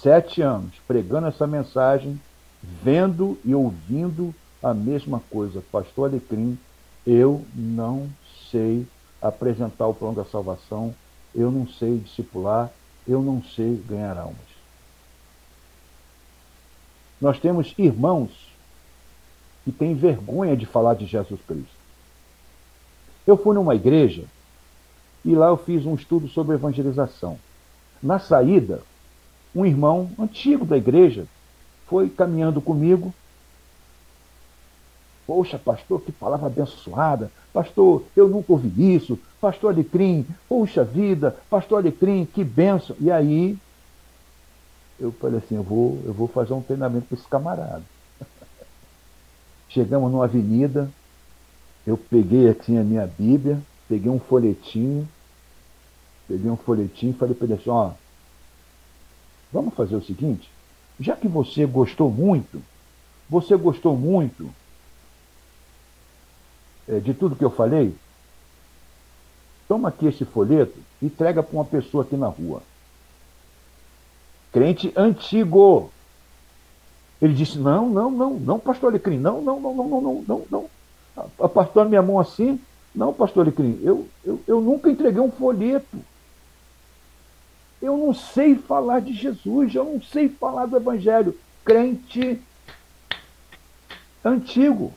7 anos pregando essa mensagem, vendo e ouvindo a mesma coisa. Pastor Alecrim, eu não sei apresentar o plano da salvação, eu não sei discipular, eu não sei ganhar almas. Nós temos irmãos que têm vergonha de falar de Jesus Cristo. Eu fui numa igreja e lá eu fiz um estudo sobre evangelização. Na saída, um irmão antigo da igreja foi caminhando comigo. Poxa, pastor, que palavra abençoada. Pastor, eu nunca ouvi isso. Pastor Alecrim, poxa vida. Pastor Alecrim, que bênção. E aí, eu falei assim, eu vou fazer um treinamento para esse camarada. Chegamos numa avenida, eu peguei aqui a minha Bíblia, peguei um folhetinho e falei para ele assim, ó, vamos fazer o seguinte, já que você gostou muito de tudo que eu falei, toma aqui esse folheto e entrega para uma pessoa aqui na rua. Crente antigo. Ele disse, não, pastor Alecrim, não. Apartando minha mão assim, não, pastor Alecrim, eu nunca entreguei um folheto. Eu não sei falar de Jesus, eu não sei falar do Evangelho. Crente antigo.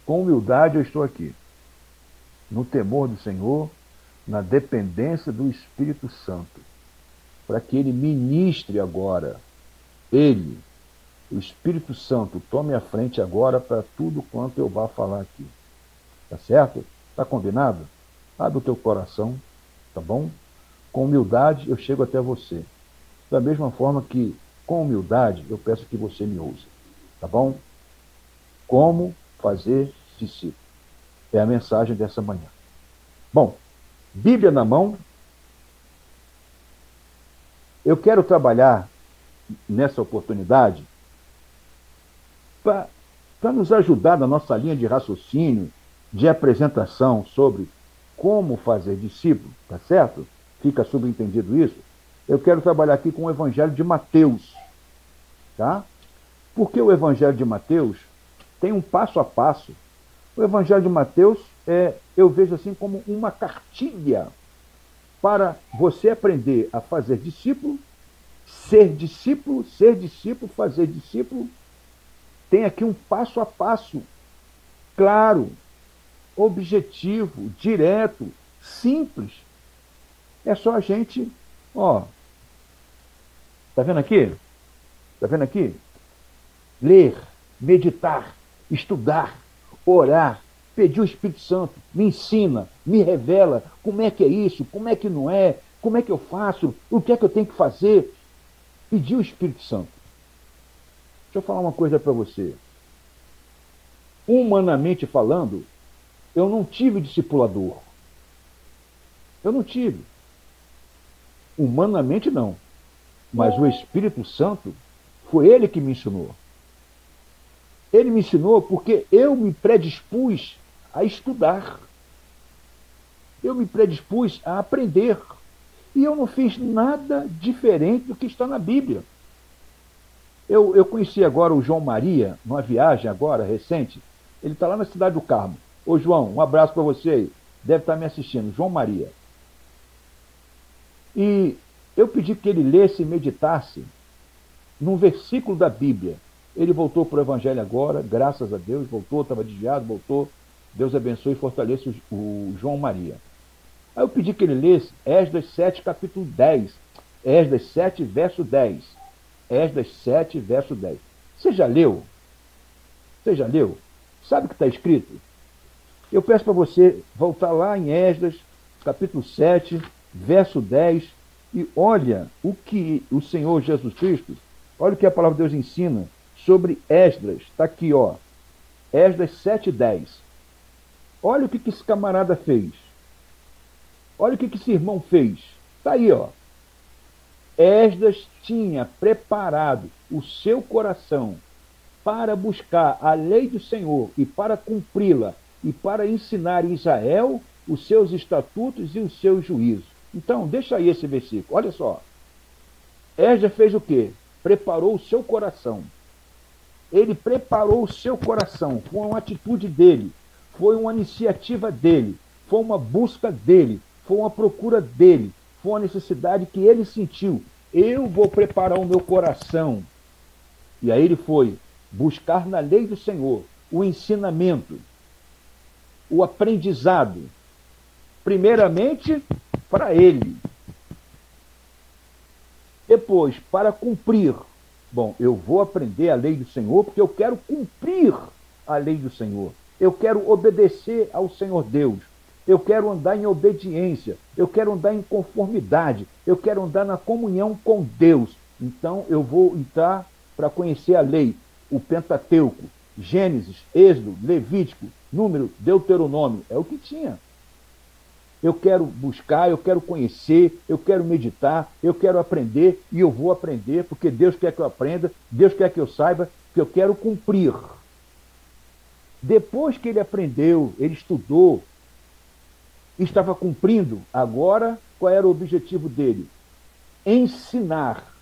Com humildade eu estou aqui, no temor do Senhor, na dependência do Espírito Santo, para que Ele ministre agora. Ele, o Espírito Santo, tome a frente agora para tudo quanto eu vá falar aqui. Tá certo? Tá combinado? Abre o teu coração, tá bom? Com humildade eu chego até você. Da mesma forma que, com humildade, eu peço que você me ouça. Tá bom? Como fazer discípulo. É a mensagem dessa manhã. Bom, Bíblia na mão. Eu quero trabalhar nessa oportunidade para nos ajudar na nossa linha de raciocínio, de apresentação sobre como fazer discípulo, tá certo? Fica subentendido isso. Eu quero trabalhar aqui com o Evangelho de Mateus, tá? Porque o Evangelho de Mateus tem um passo a passo. O Evangelho de Mateus eu vejo assim como uma cartilha para você aprender a fazer discípulo, ser discípulo, fazer discípulo. Tem aqui um passo a passo, claro, objetivo, direto, simples. É só a gente, ó, tá vendo aqui? Tá vendo aqui? Ler, meditar, estudar, orar, Pedir o Espírito Santo, me ensina, me revela como é que é isso, como é que não é, como é que eu faço, o que é que eu tenho que fazer. Pedir o Espírito Santo. Deixa eu falar uma coisa para você. Humanamente falando, eu não tive discipulador. Eu não tive. Humanamente não. Mas o Espírito Santo, foi ele que me ensinou. Ele me ensinou porque eu me predispus a estudar. Eu me predispus a aprender. E eu não fiz nada diferente do que está na Bíblia. Eu conheci agora o João Maria, numa viagem agora, recente. Ele está lá na Cidade do Carmo. Ô João, um abraço para você aí. Deve estar me assistindo. João Maria. E eu pedi que ele lesse e meditasse num versículo da Bíblia. Ele voltou para o Evangelho agora, graças a Deus, voltou, estava desviado, voltou. Deus abençoe e fortaleça o João Maria. Aí eu pedi que ele lesse Esdras 7, capítulo 10. Esdras 7, verso 10. Esdras 7, verso 10. Você já leu? Você já leu? Sabe o que está escrito? Eu peço para você voltar lá em Esdras, capítulo 7, verso 10, e olha o que o Senhor Jesus Cristo, olha o que a palavra de Deus ensina sobre Esdras. Está aqui, ó. Esdras 7, 10. Olha o que esse camarada fez. Olha o que esse irmão fez. Está aí, ó. Esdras tinha preparado o seu coração para buscar a lei do Senhor e para cumpri-la e para ensinar em Israel os seus estatutos e os seus juízos. Então, deixa aí esse versículo. Olha só. Esdras fez o quê? Preparou o seu coração. Ele preparou o seu coração. Foi uma atitude dele. Foi uma iniciativa dele. Foi uma busca dele. Foi uma procura dele. Foi uma necessidade que ele sentiu. Eu vou preparar o meu coração. E aí ele foi buscar na lei do Senhor o ensinamento, o aprendizado. Primeiramente, para ele. Depois, para cumprir. Bom, eu vou aprender a lei do Senhor porque eu quero cumprir a lei do Senhor. Eu quero obedecer ao Senhor Deus. Eu quero andar em obediência. Eu quero andar em conformidade. Eu quero andar na comunhão com Deus. Então, eu vou entrar para conhecer a lei, o Pentateuco, Gênesis, Êxodo, Levítico, Número, Deuteronômio. É o que tinha. Eu quero buscar, eu quero conhecer, eu quero meditar, eu quero aprender e eu vou aprender porque Deus quer que eu aprenda, Deus quer que eu saiba, que eu quero cumprir. Depois que ele aprendeu, ele estudou, estava cumprindo, agora qual era o objetivo dele? Ensinar.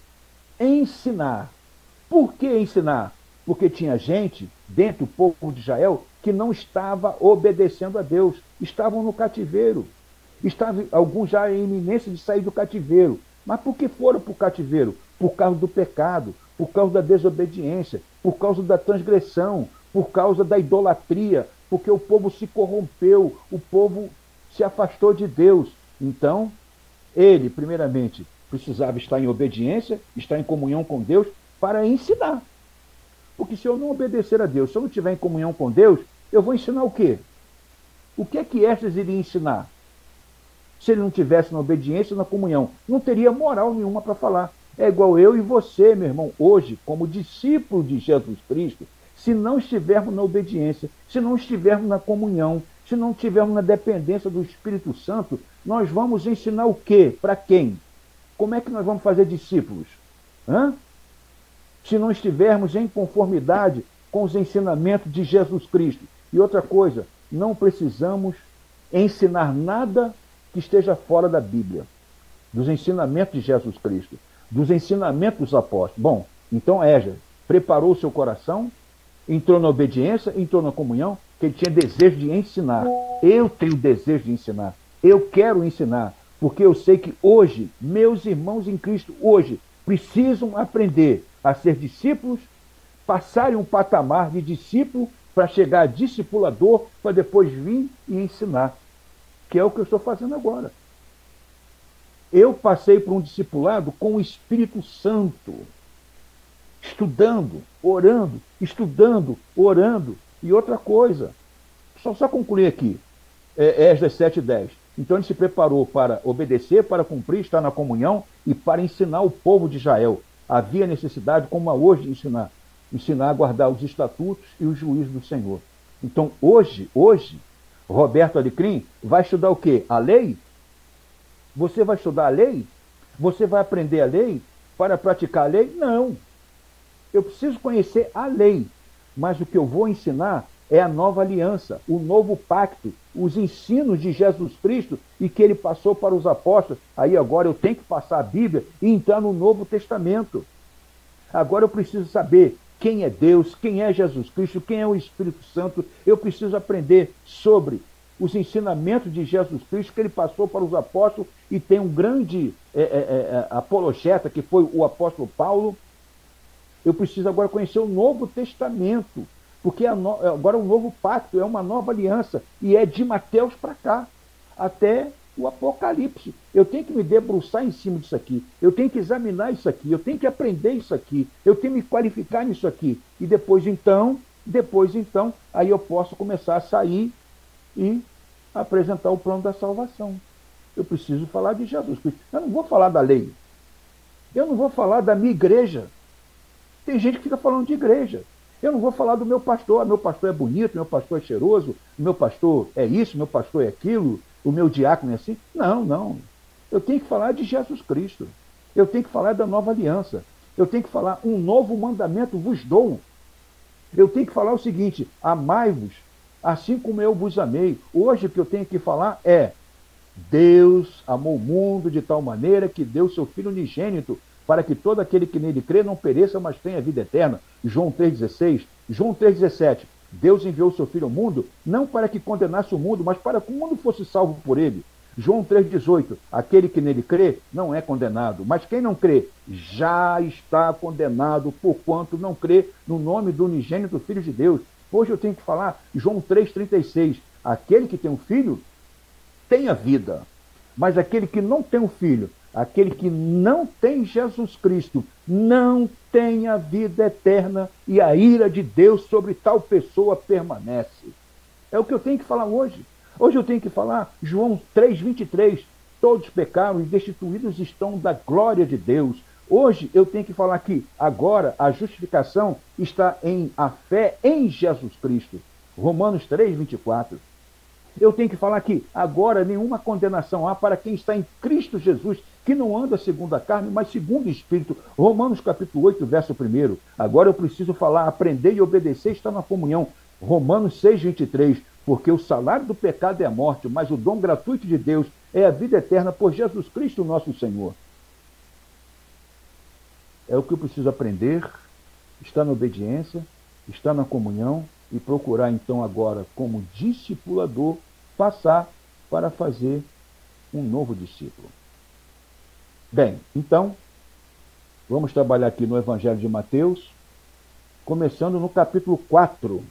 Ensinar. Por que ensinar? Porque tinha gente dentro do povo de Israel que não estava obedecendo a Deus, estavam no cativeiro. Alguns já em iminência de sair do cativeiro. Mas por que foram para o cativeiro? Por causa do pecado, por causa da desobediência, por causa da transgressão, por causa da idolatria, porque o povo se corrompeu, o povo se afastou de Deus. Então, ele, primeiramente, precisava estar em obediência, estar em comunhão com Deus, para ensinar. Porque se eu não obedecer a Deus, se eu não estiver em comunhão com Deus, eu vou ensinar o quê? O que é que Esdras iria ensinar? Se ele não tivesse na obediência e na comunhão, não teria moral nenhuma para falar. É igual eu e você, meu irmão, hoje, como discípulo de Jesus Cristo, se não estivermos na obediência, se não estivermos na comunhão, se não estivermos na dependência do Espírito Santo, nós vamos ensinar o quê? Para quem? Como é que nós vamos fazer discípulos? Se não estivermos em conformidade com os ensinamentos de Jesus Cristo. E outra coisa, não precisamos ensinar nada que esteja fora da Bíblia, dos ensinamentos de Jesus Cristo, dos ensinamentos dos apóstolos. Bom, então Esdras preparou o seu coração, entrou na obediência, entrou na comunhão, que ele tinha desejo de ensinar. Eu tenho desejo de ensinar. Eu quero ensinar, porque eu sei que hoje, meus irmãos em Cristo, hoje, precisam aprender a ser discípulos, passarem um patamar de discípulo para chegar a discipulador, para depois vir e ensinar. Que é o que eu estou fazendo agora. Eu passei por um discipulado com o Espírito Santo, estudando, orando, estudando, orando. E outra coisa, Só concluir aqui. Esdras 7:10. Então ele se preparou para obedecer, para cumprir, estar na comunhão e para ensinar o povo de Israel. Havia necessidade, como há hoje, de ensinar a guardar os estatutos e os juízos do Senhor. Então hoje, Roberto Alecrim vai estudar o quê? A lei? Você vai estudar a lei? Você vai aprender a lei para praticar a lei? Não. Eu preciso conhecer a lei, mas o que eu vou ensinar é a nova aliança, o novo pacto, os ensinos de Jesus Cristo e que ele passou para os apóstolos. Aí agora eu tenho que passar a Bíblia e entrar no Novo Testamento. Agora eu preciso saber quem é Deus, quem é Jesus Cristo, quem é o Espírito Santo. Eu preciso aprender sobre os ensinamentos de Jesus Cristo que ele passou para os apóstolos e tem um grande apologeta que foi o apóstolo Paulo. Eu preciso agora conhecer o Novo Testamento, porque agora o novo pacto é uma nova aliança e é de Mateus para cá, até o Apocalipse. Eu tenho que me debruçar em cima disso aqui, eu tenho que examinar isso aqui, eu tenho que aprender isso aqui, eu tenho que me qualificar nisso aqui. E depois então, aí eu posso começar a sair e apresentar o plano da salvação. Eu preciso falar de Jesus Cristo. Eu não vou falar da lei, eu não vou falar da minha igreja. Tem gente que fica falando de igreja. Eu não vou falar do meu pastor é bonito, meu pastor é cheiroso, meu pastor é isso, meu pastor é aquilo, o meu diácono é assim. Não. Eu tenho que falar de Jesus Cristo. Eu tenho que falar da nova aliança. Eu tenho que falar, um novo mandamento vos dou. Eu tenho que falar o seguinte: amai-vos, assim como eu vos amei. Hoje o que eu tenho que falar é: Deus amou o mundo de tal maneira que deu seu Filho unigênito, para que todo aquele que nele crê não pereça, mas tenha vida eterna. João 3,16. João 3,17. Deus enviou o seu Filho ao mundo, não para que condenasse o mundo, mas para que o mundo fosse salvo por ele. João 3,18. Aquele que nele crê não é condenado, mas quem não crê já está condenado, porquanto não crê no nome do unigênito Filho de Deus. Hoje eu tenho que falar João 3,36. Aquele que tem um filho tem a vida, mas aquele que não tem um filho, aquele que não tem Jesus Cristo, não tem a vida eterna, e a ira de Deus sobre tal pessoa permanece. É o que eu tenho que falar hoje. Hoje eu tenho que falar João 3,23. Todos pecaram e destituídos estão da glória de Deus. Hoje eu tenho que falar que agora a justificação está em a fé em Jesus Cristo. Romanos 3,24. Eu tenho que falar que agora nenhuma condenação há para quem está em Cristo Jesus, que não anda segundo a carne, mas segundo o Espírito. Romanos capítulo 8, verso 1. Agora eu preciso falar, aprender e obedecer está na comunhão. Romanos 6,23. Porque o salário do pecado é a morte, mas o dom gratuito de Deus é a vida eterna por Jesus Cristo nosso Senhor. É o que eu preciso aprender, estar na obediência, estar na comunhão e procurar então agora, como discipulador, passar para fazer um novo discípulo. Bem, então, vamos trabalhar aqui no Evangelho de Mateus, começando no capítulo 4.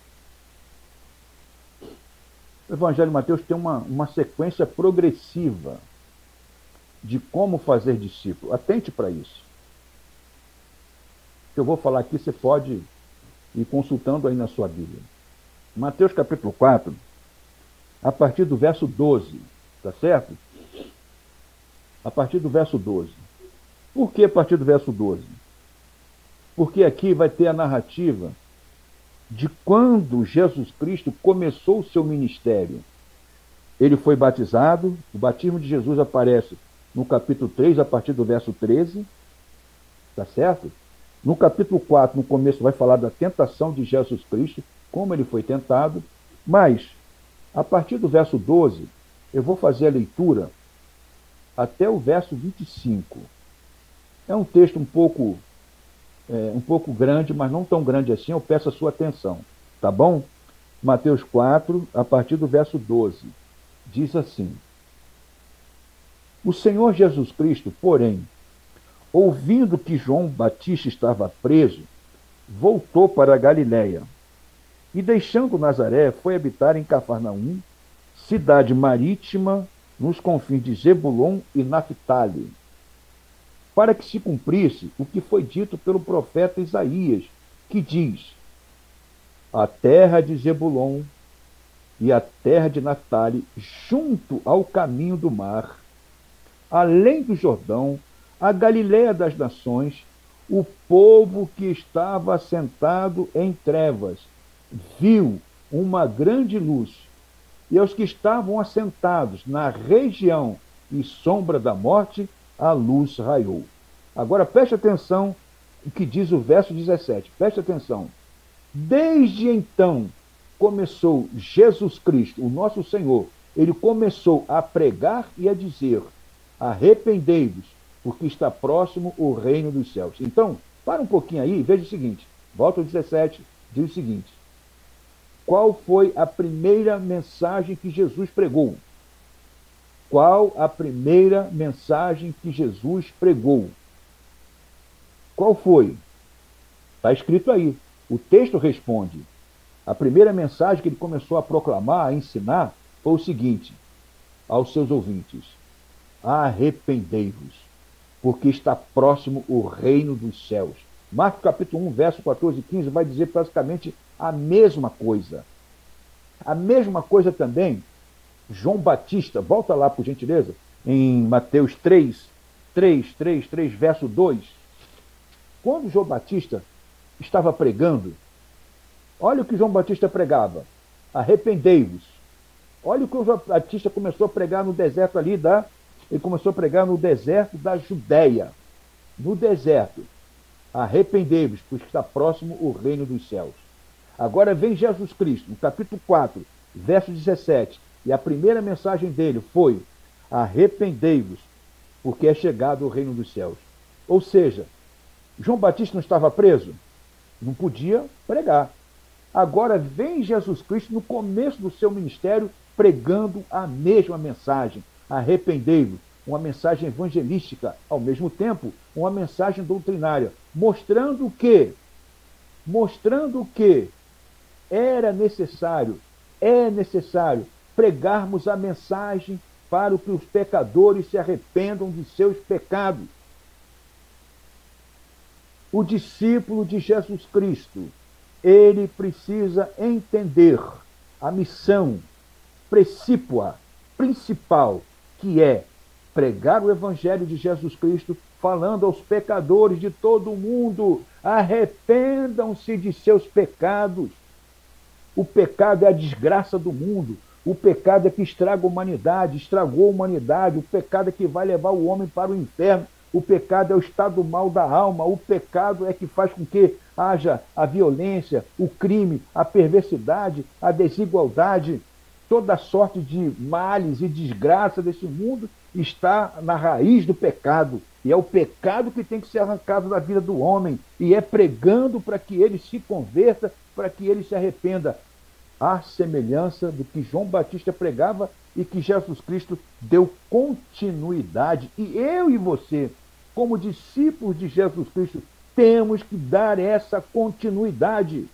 O Evangelho de Mateus tem uma sequência progressiva de como fazer discípulo. Atente para isso. O que eu vou falar aqui, você pode ir consultando aí na sua Bíblia. Mateus capítulo 4, a partir do verso 12, tá certo? A partir do verso 12. Por que a partir do verso 12? Porque aqui vai ter a narrativa de quando Jesus Cristo começou o seu ministério. Ele foi batizado, o batismo de Jesus aparece no capítulo 3, a partir do verso 13, tá certo? No capítulo 4, no começo, vai falar da tentação de Jesus Cristo, como ele foi tentado, mas, a partir do verso 12, eu vou fazer a leitura até o verso 25. É um texto um pouco grande, mas não tão grande assim, eu peço a sua atenção, tá bom? Mateus 4, a partir do verso 12, diz assim: O Senhor Jesus Cristo, porém, ouvindo que João Batista estava preso, voltou para a Galiléia, e deixando Nazaré, foi habitar em Cafarnaum, cidade marítima, nos confins de Zebulon e Naphtali, para que se cumprisse o que foi dito pelo profeta Isaías, que diz: A terra de Zebulon e a terra de Naftali, junto ao caminho do mar, além do Jordão, a Galiléia das nações, o povo que estava assentado em trevas viu uma grande luz, e aos que estavam assentados na região e sombra da morte, a luz raiou. Agora preste atenção o que diz o verso 17. Preste atenção. Desde então começou Jesus Cristo, o nosso Senhor, ele começou a pregar e a dizer: arrependei-vos, porque está próximo o reino dos céus. Então, para um pouquinho aí e veja o seguinte. Volta ao 17, diz o seguinte: qual foi a primeira mensagem que Jesus pregou? Qual a primeira mensagem que Jesus pregou? Qual foi? Está escrito aí. O texto responde. A primeira mensagem que ele começou a proclamar, a ensinar, foi o seguinte aos seus ouvintes: arrependei-vos, porque está próximo o reino dos céus. Marcos capítulo 1, verso 14 e 15 vai dizer praticamente a mesma coisa. A mesma coisa também, João Batista, volta lá por gentileza, em Mateus 3, verso 2. Quando João Batista estava pregando, olha o que João Batista pregava: arrependei-vos. Olha o que João Batista começou a pregar no deserto ali ele começou a pregar no deserto da Judéia. No deserto: arrependei-vos, pois está próximo o reino dos céus. Agora vem Jesus Cristo, no capítulo 4, verso 17, e a primeira mensagem dele foi: arrependei-vos, porque é chegado o reino dos céus. Ou seja, João Batista não estava preso? Não podia pregar. Agora vem Jesus Cristo no começo do seu ministério pregando a mesma mensagem: arrependei-vos. Uma mensagem evangelística, ao mesmo tempo uma mensagem doutrinária, mostrando que é necessário pregarmos a mensagem para que os pecadores se arrependam de seus pecados. O discípulo de Jesus Cristo, ele precisa entender a missão principal, que é pregar o evangelho de Jesus Cristo, falando aos pecadores de todo o mundo: arrependam-se de seus pecados. O pecado é a desgraça do mundo. O pecado é que estraga a humanidade, estragou a humanidade. O pecado é que vai levar o homem para o inferno. O pecado é o estado mal da alma. O pecado é que faz com que haja a violência, o crime, a perversidade, a desigualdade. Toda sorte de males e desgraça desse mundo está na raiz do pecado. E é o pecado que tem que ser arrancado da vida do homem. E é pregando para que ele se converta, para que ele se arrependa. À semelhança do que João Batista pregava e que Jesus Cristo deu continuidade. E eu e você, como discípulos de Jesus Cristo, temos que dar essa continuidade.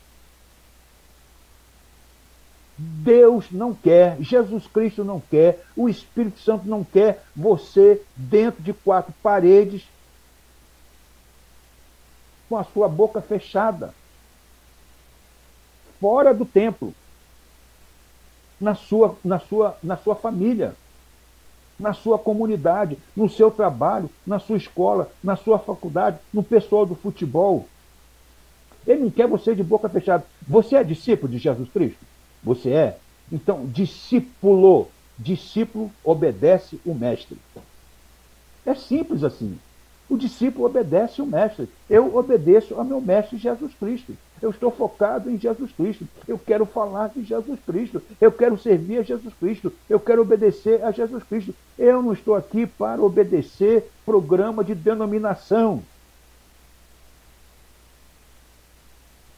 Deus não quer, Jesus Cristo não quer, o Espírito Santo não quer você dentro de quatro paredes com a sua boca fechada, fora do templo, na sua família, na sua comunidade, no seu trabalho, na sua escola, na sua faculdade, no pessoal do futebol. Ele não quer você de boca fechada. Você é discípulo de Jesus Cristo? Você é? Então, discípulo obedece o mestre. É simples assim. O discípulo obedece o mestre. Eu obedeço ao meu mestre Jesus Cristo. Eu estou focado em Jesus Cristo. Eu quero falar de Jesus Cristo. Eu quero servir a Jesus Cristo. Eu quero obedecer a Jesus Cristo. Eu não estou aqui para obedecer programa de denominação.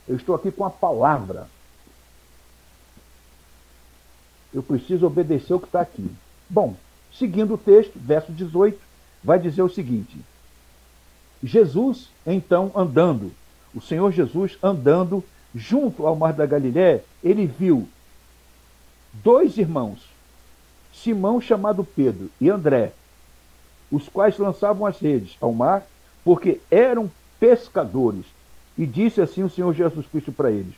Eu estou aqui com a palavra. Eu preciso obedecer o que está aqui. Bom, seguindo o texto, verso 18, vai dizer o seguinte: Jesus, então, andando, o Senhor Jesus andando junto ao mar da Galiléia, ele viu dois irmãos, Simão, chamado Pedro, e André, os quais lançavam as redes ao mar, porque eram pescadores. E disse assim o Senhor Jesus Cristo para eles: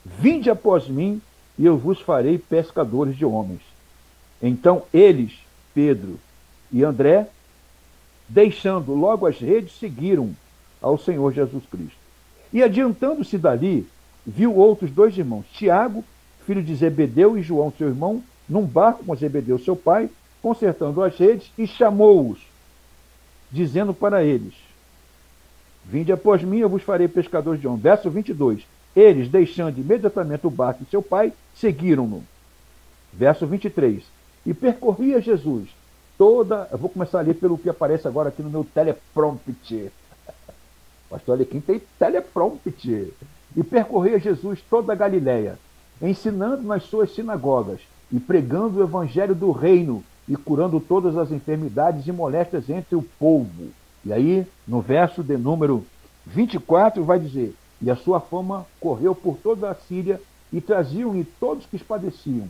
vinde após mim, e eu vos farei pescadores de homens. Então eles, Pedro e André, deixando logo as redes, seguiram ao Senhor Jesus Cristo. E adiantando-se dali, viu outros 2 irmãos, Tiago, filho de Zebedeu, e João, seu irmão, num barco com Zebedeu, seu pai, consertando as redes, e chamou-os, dizendo para eles: vinde após mim, eu vos farei pescadores de homens. Verso 22. Eles, deixando imediatamente o barco e seu pai, seguiram-no. Verso 23. E percorria Jesus toda... Eu vou começar a ler pelo que aparece agora aqui no meu teleprompter. Pastor Alequim tem teleprompter. E percorria Jesus toda a Galiléia, ensinando nas suas sinagogas e pregando o evangelho do reino e curando todas as enfermidades e moléstias entre o povo. E aí, no verso de número 24, vai dizer: e a sua fama correu por toda a Síria, e traziam-lhe todos que padeciam,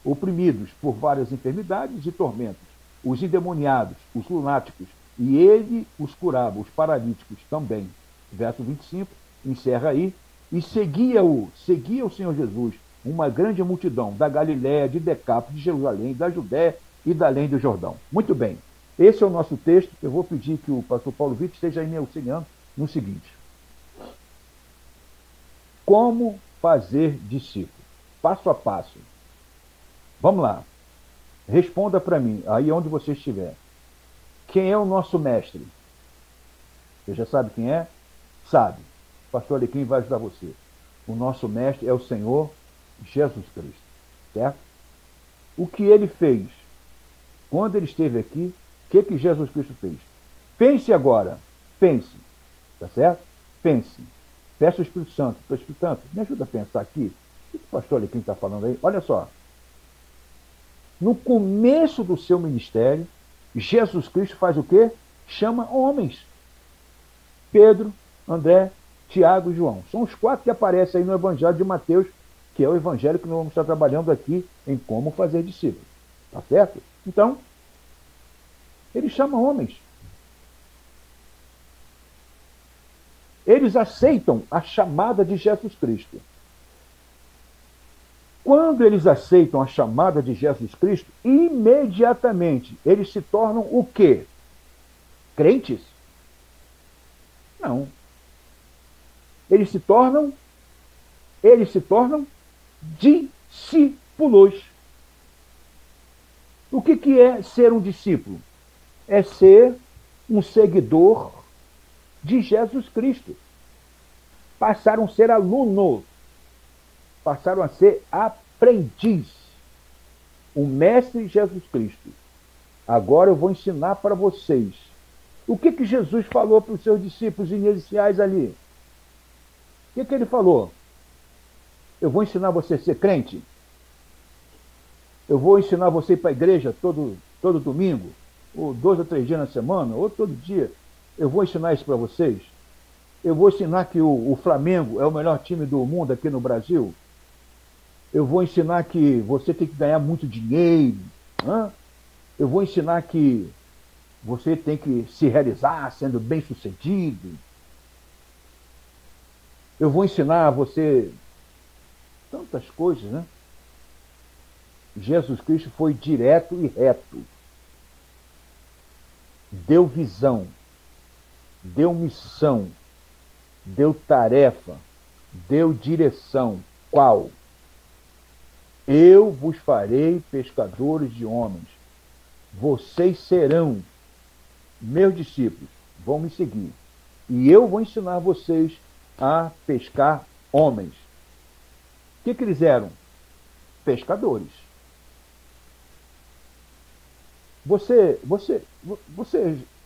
oprimidos por várias enfermidades e tormentos, os endemoniados, os lunáticos, e ele os curava, os paralíticos também. Verso 25, encerra aí: e seguia o Senhor Jesus uma grande multidão da Galiléia, de Decápolis, de Jerusalém, da Judéia e da além do Jordão. Muito bem, esse é o nosso texto. Eu vou pedir que o pastor Paulo Vitor esteja aí me auxiliando no seguinte: como fazer discípulo? Passo a passo. Vamos lá. Responda para mim, aí onde você estiver. Quem é o nosso mestre? Você já sabe quem é? Sabe. O pastor Alequim vai ajudar você. O nosso mestre é o Senhor Jesus Cristo. Certo? O que ele fez quando ele esteve aqui, o que Jesus Cristo fez? Pense agora. Pense. Tá certo? Pense. Peça o Espírito Santo. O Espírito Santo, me ajuda a pensar aqui. O que o pastor Alequim está falando aí? Olha só. No começo do seu ministério, Jesus Cristo faz o quê? Chama homens. Pedro, André, Tiago e João. São os 4 que aparecem aí no Evangelho de Mateus, que é o evangelho que nós vamos estar trabalhando aqui em como fazer discípulos. Tá certo? Então, ele chama homens. Eles aceitam a chamada de Jesus Cristo. Quando eles aceitam a chamada de Jesus Cristo, imediatamente eles se tornam o quê? Crentes? Não. Eles se tornam discípulos. O que é ser um discípulo? É ser um seguidor de Jesus Cristo. Passaram a ser alunos. Passaram a ser aprendiz. O mestre Jesus Cristo. Agora eu vou ensinar para vocês. O que Jesus falou para os seus discípulos iniciais ali? O que ele falou? Eu vou ensinar você a ser crente? Eu vou ensinar você a ir para a igreja todo domingo? Ou 2 ou 3 dias na semana? Ou todo dia? Eu vou ensinar isso para vocês? Eu vou ensinar que o Flamengo é o melhor time do mundo aqui no Brasil? Eu vou ensinar que você tem que ganhar muito dinheiro? Eu vou ensinar que você tem que se realizar sendo bem-sucedido? Eu vou ensinar a você tantas coisas, né? Jesus Cristo foi direto e reto. Deu visão, deu missão, deu tarefa, deu direção. Qual? Eu vos farei pescadores de homens. Vocês serão meus discípulos, vão me seguir. E eu vou ensinar vocês a pescar homens. O que eles eram? Pescadores. Você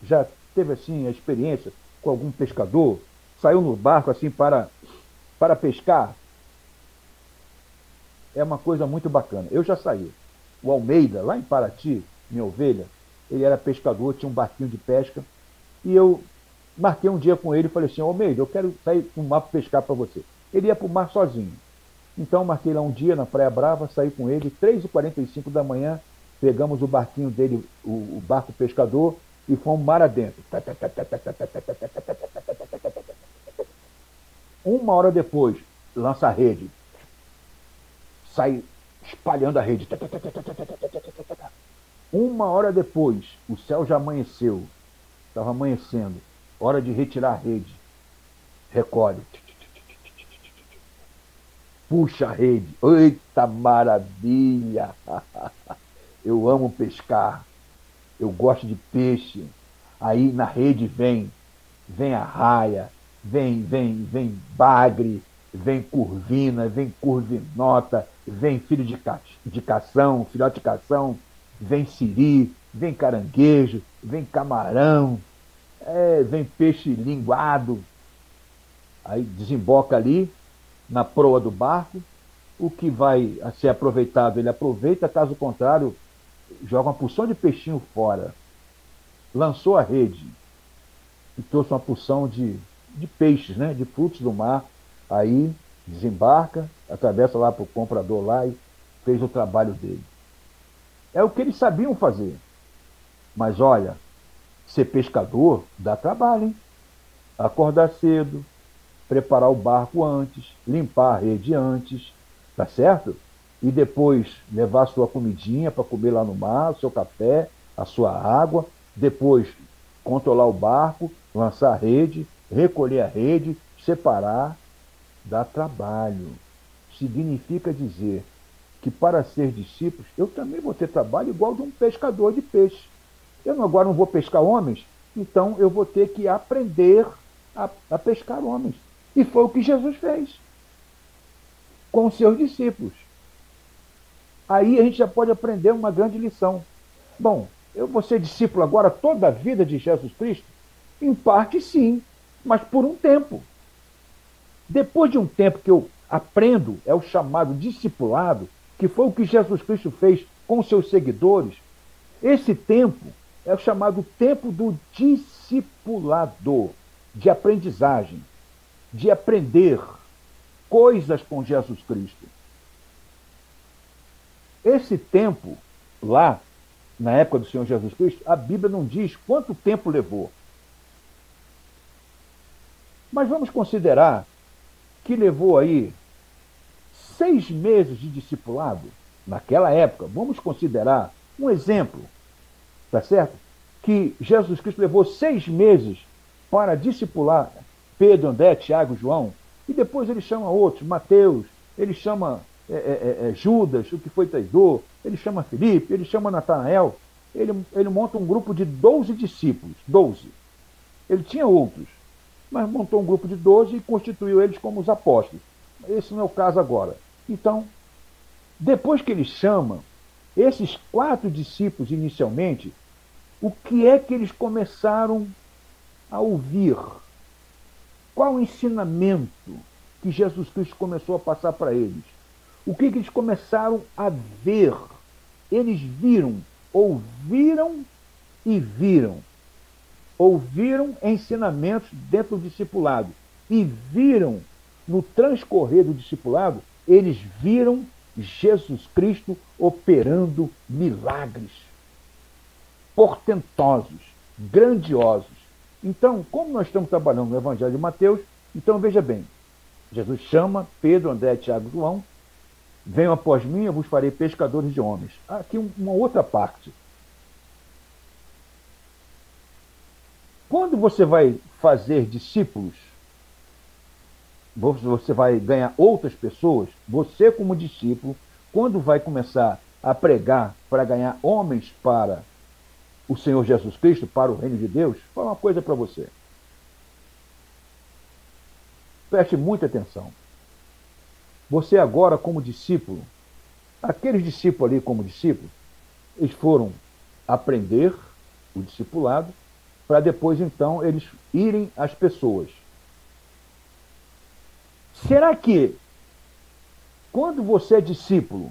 já teve assim a experiência com algum pescador? Saiu no barco assim para pescar? É uma coisa muito bacana. Eu já saí. O Almeida, lá em Paraty, minha ovelha, ele era pescador, tinha um barquinho de pesca, e eu marquei um dia com ele e falei assim: Almeida, eu quero sair para o mar para pescar para você. Ele ia para o mar sozinho. Então marquei lá um dia na Praia Brava, saí com ele, 3h45 da manhã, pegamos o barquinho dele, o barco pescador, e fomos mar adentro. 1 hora depois, lança a rede. sai espalhando a rede. 1 hora depois, o céu já amanheceu. Estava amanhecendo. Hora de retirar a rede. Recolhe. Puxa a rede. Eita maravilha! Eu amo pescar. Eu gosto de peixe. Aí na rede vem arraia, vem bagre, vem curvina, vem curvinota, vem filhote de cação, vem siri, vem caranguejo, vem camarão, vem peixe linguado. Aí desemboca ali na proa do barco. O que vai ser aproveitado, ele aproveita, caso contrário, joga uma porção de peixinho fora. Lançou a rede e trouxe uma porção de peixes, né, de frutos do mar. Aí desembarca, atravessa lá para o comprador lá e fez o trabalho dele. É o que eles sabiam fazer. Mas olha, ser pescador dá trabalho, hein? Acordar cedo, preparar o barco antes, limpar a rede antes, tá certo? E depois levar a sua comidinha para comer lá no mar, o seu café, a sua água, depois controlar o barco, lançar a rede, recolher a rede, separar, dá trabalho. Significa dizer que para ser discípulos, eu também vou ter trabalho igual de um pescador de peixe. Eu agora não vou pescar homens, então eu vou ter que aprender a pescar homens. E foi o que Jesus fez com os seus discípulos. Aí a gente já pode aprender uma grande lição. Bom, eu vou ser discípulo agora toda a vida de Jesus Cristo? Em parte sim, mas por um tempo. Depois de um tempo que eu aprendo, é o chamado discipulado, que foi o que Jesus Cristo fez com os seus seguidores. Esse tempo é o chamado tempo do discipulado, de aprendizagem, de aprender coisas com Jesus Cristo. Esse tempo, lá, na época do Senhor Jesus Cristo, a Bíblia não diz quanto tempo levou. Mas vamos considerar que levou aí 6 meses de discipulado, naquela época. Vamos considerar um exemplo, tá certo? Que Jesus Cristo levou 6 meses para discipular Pedro, André, Tiago e João, e depois ele chama outros, Mateus, ele chama Judas, o que foi traidor, ele chama Filipe, ele chama Natanael, ele monta um grupo de 12 discípulos, 12. Ele tinha outros, mas montou um grupo de 12 e constituiu eles como os apóstolos. Esse não é o caso agora. Então, depois que ele chama esses 4 discípulos inicialmente, o que é que eles começaram a ouvir? Qual o ensinamento que Jesus Cristo começou a passar para eles? O que eles começaram a ver? Eles viram, ouviram e viram. Ouviram ensinamentos dentro do discipulado e viram, no transcorrer do discipulado, eles viram Jesus Cristo operando milagres portentosos, grandiosos. Então, como nós estamos trabalhando no Evangelho de Mateus, então veja bem, Jesus chama Pedro, André, Tiago e João: venham após mim, eu vos farei pescadores de homens. Aqui uma outra parte. Quando você vai fazer discípulos, você vai ganhar outras pessoas, você como discípulo, quando vai começar a pregar para ganhar homens para o Senhor Jesus Cristo, para o reino de Deus, vou falar uma coisa para você. Preste muita atenção. Você agora como discípulo, aqueles discípulos ali como discípulos, eles foram aprender o discipulado, para depois então eles irem às pessoas. Será que quando você é discípulo,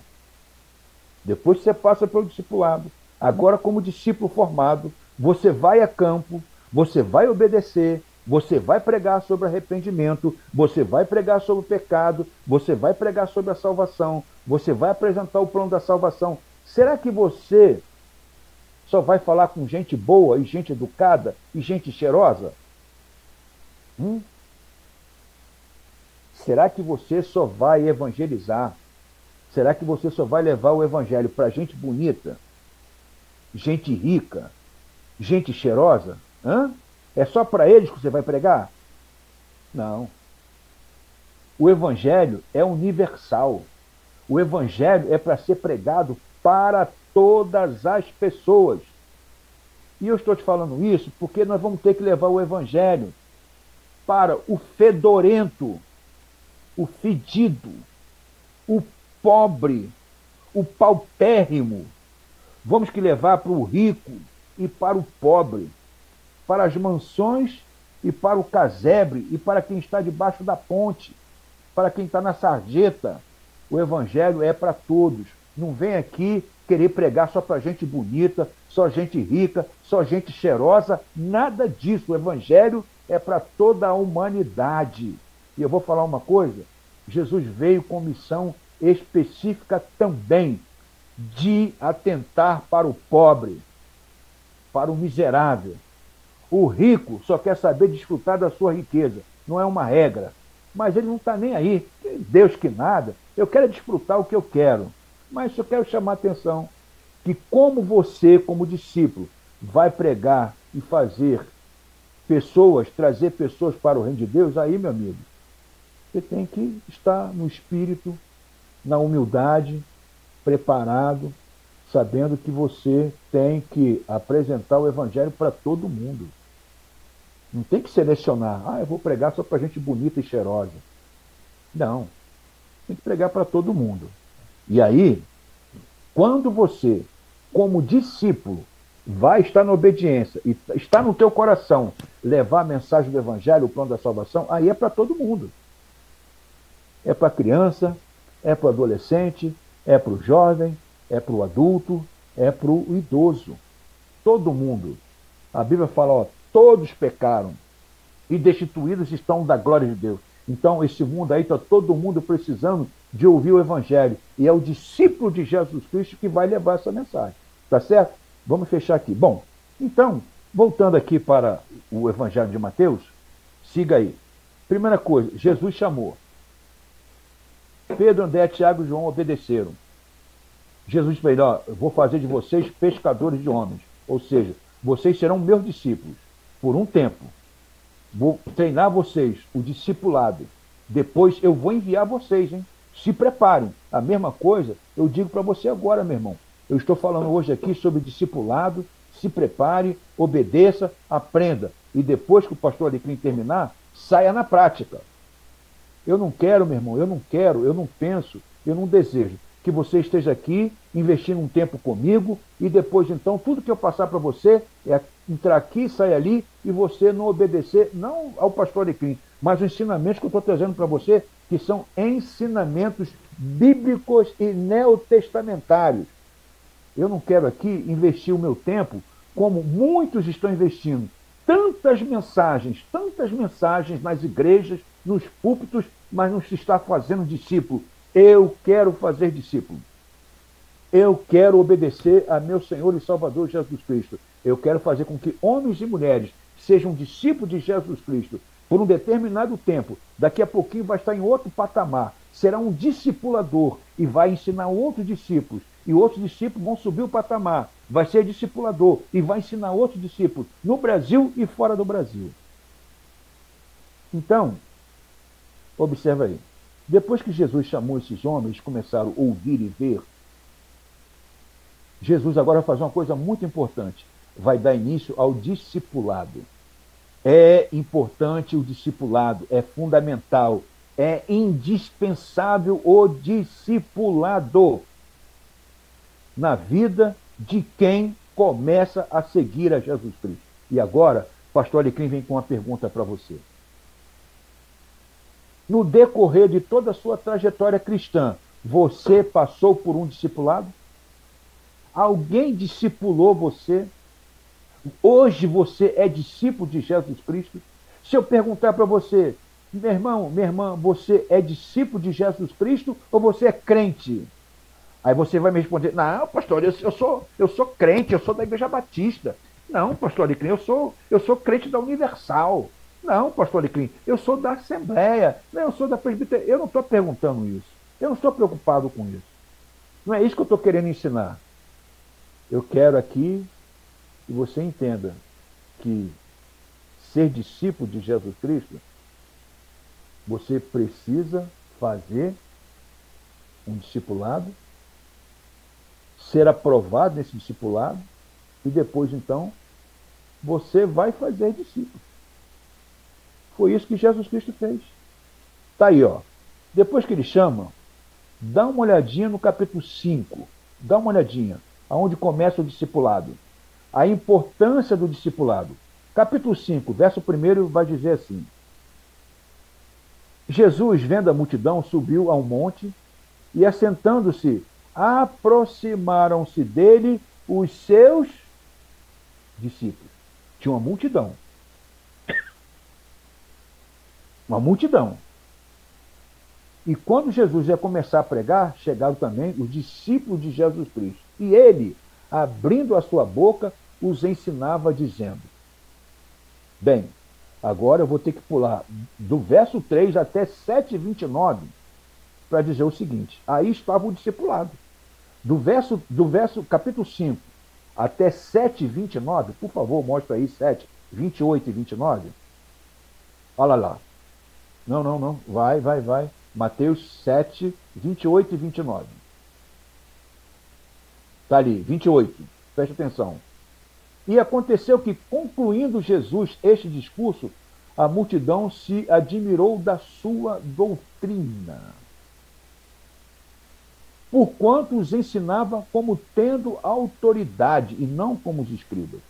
depois que você passa pelo discipulado, agora como discípulo formado, você vai a campo, você vai obedecer, você vai pregar sobre arrependimento, você vai pregar sobre o pecado, você vai pregar sobre a salvação, você vai apresentar o plano da salvação. Será que você só vai falar com gente boa e gente educada e gente cheirosa? Será que você só vai evangelizar? Será que você só vai levar o evangelho para gente bonita, gente rica, gente cheirosa? Hã? É só para eles que você vai pregar? Não. O evangelho é universal. O evangelho é para ser pregado para todas as pessoas. E eu estou te falando isso porque nós vamos ter que levar o evangelho para o fedorento, o fedido, o pobre, o paupérrimo. Vamos que levar para o rico e para o pobre, para as mansões e para o casebre e para quem está debaixo da ponte, para quem está na sarjeta. O evangelho é para todos. Não vem aqui querer pregar só para gente bonita, só gente rica, só gente cheirosa, nada disso. O evangelho é para toda a humanidade. E eu vou falar uma coisa, Jesus veio com missão específica também, de atentar para o pobre, para o miserável. O rico só quer saber desfrutar da sua riqueza, não é uma regra, mas ele não está nem aí, Deus que nada, eu quero desfrutar o que eu quero, mas eu quero chamar a atenção que como você, como discípulo, vai pregar e fazer pessoas, trazer pessoas para o reino de Deus, aí, meu amigo, você tem que estar no espírito, na humildade, preparado, sabendo que você tem que apresentar o evangelho para todo mundo. Não tem que selecionar, eu vou pregar só para gente bonita e cheirosa. Não, tem que pregar para todo mundo. E aí, quando você, como discípulo, vai estar na obediência e está no teu coração levar a mensagem do evangelho, o plano da salvação, aí é para todo mundo. É para a criança, é para o adolescente, é para o jovem, é para o adulto, é para o idoso. Todo mundo. A Bíblia fala, todos pecaram e destituídos estão da glória de Deus. Então esse mundo aí está todo mundo precisando de ouvir o evangelho. E é o discípulo de Jesus Cristo que vai levar essa mensagem. Tá certo? Vamos fechar aqui. Bom, então, voltando aqui para o evangelho de Mateus, siga aí. Primeira coisa, Jesus chamou. Pedro, André, Tiago e João obedeceram. Jesus falou, eu vou fazer de vocês pescadores de homens. Ou seja, vocês serão meus discípulos por um tempo. Vou treinar vocês, o discipulado. Depois eu vou enviar vocês, hein? Se preparem. A mesma coisa eu digo para você agora, meu irmão. Eu estou falando hoje aqui sobre discipulado. Se prepare, obedeça, aprenda. E depois que o pastor Alecrim terminar, saia na prática. Eu não quero, meu irmão, eu não penso, eu não desejo que você esteja aqui investindo um tempo comigo e depois, então, tudo que eu passar para você é entrar aqui, sair ali e você não obedecer, não ao pastor Alecrim, mas os ensinamentos que eu estou trazendo para você, que são ensinamentos bíblicos e neotestamentários. Eu não quero aqui investir o meu tempo como muitos estão investindo. Tantas mensagens nas igrejas, nos púlpitos, mas não se está fazendo discípulo. Eu quero fazer discípulo. Eu quero obedecer a meu Senhor e Salvador Jesus Cristo. Eu quero fazer com que homens e mulheres sejam discípulos de Jesus Cristo por um determinado tempo. Daqui a pouquinho vai estar em outro patamar. Será um discipulador e vai ensinar outros discípulos. E outros discípulos vão subir o patamar. Vai ser discipulador e vai ensinar outros discípulos no Brasil e fora do Brasil. Então, observa aí. Depois que Jesus chamou esses homens, começaram a ouvir e ver, Jesus agora vai fazer uma coisa muito importante. Vai dar início ao discipulado. É importante o discipulado, é fundamental, é indispensável o discipulado na vida de quem começa a seguir a Jesus Cristo. E agora, pastor Alecrim vem com uma pergunta para você. No decorrer de toda a sua trajetória cristã, você passou por um discipulado? Alguém discipulou você? Hoje você é discípulo de Jesus Cristo? Se eu perguntar para você, meu irmão, minha irmã, você é discípulo de Jesus Cristo ou você é crente? Aí você vai me responder, não, pastor, eu sou crente, eu sou da Igreja Batista. Não, pastor Alecrim, eu sou crente da Universal. Não, pastor Alecrim, eu sou da Assembleia. Não, eu sou da Presbiteria. Eu não estou perguntando isso. Eu não estou preocupado com isso. Não é isso que eu estou querendo ensinar. Eu quero aqui que você entenda que ser discípulo de Jesus Cristo, você precisa fazer um discipulado, ser aprovado nesse discipulado, e depois, então, você vai fazer discípulos. Foi isso que Jesus Cristo fez. Está aí, ó. Depois que ele chama, dá uma olhadinha no capítulo 5. Dá uma olhadinha, aonde começa o discipulado. A importância do discipulado. Capítulo 5, verso 1 vai dizer assim: Jesus, vendo a multidão, subiu a um monte e, assentando-se, aproximaram-se dele os seus discípulos. Tinha uma multidão. Uma multidão. E quando Jesus ia começar a pregar, chegaram também os discípulos de Jesus Cristo. E ele, abrindo a sua boca, os ensinava, dizendo... Bem, agora eu vou ter que pular do verso 3 até 7:29 para dizer o seguinte. Aí estava o discipulado. Do verso capítulo 5 até 7:29, por favor, mostra aí 7, 28 e 29. Olha lá. Não. Vai. Mateus 7, 28 e 29. Está ali, 28. Preste atenção. E aconteceu que, concluindo Jesus este discurso, a multidão se admirou da sua doutrina, porquanto os ensinava como tendo autoridade e não como os escribas.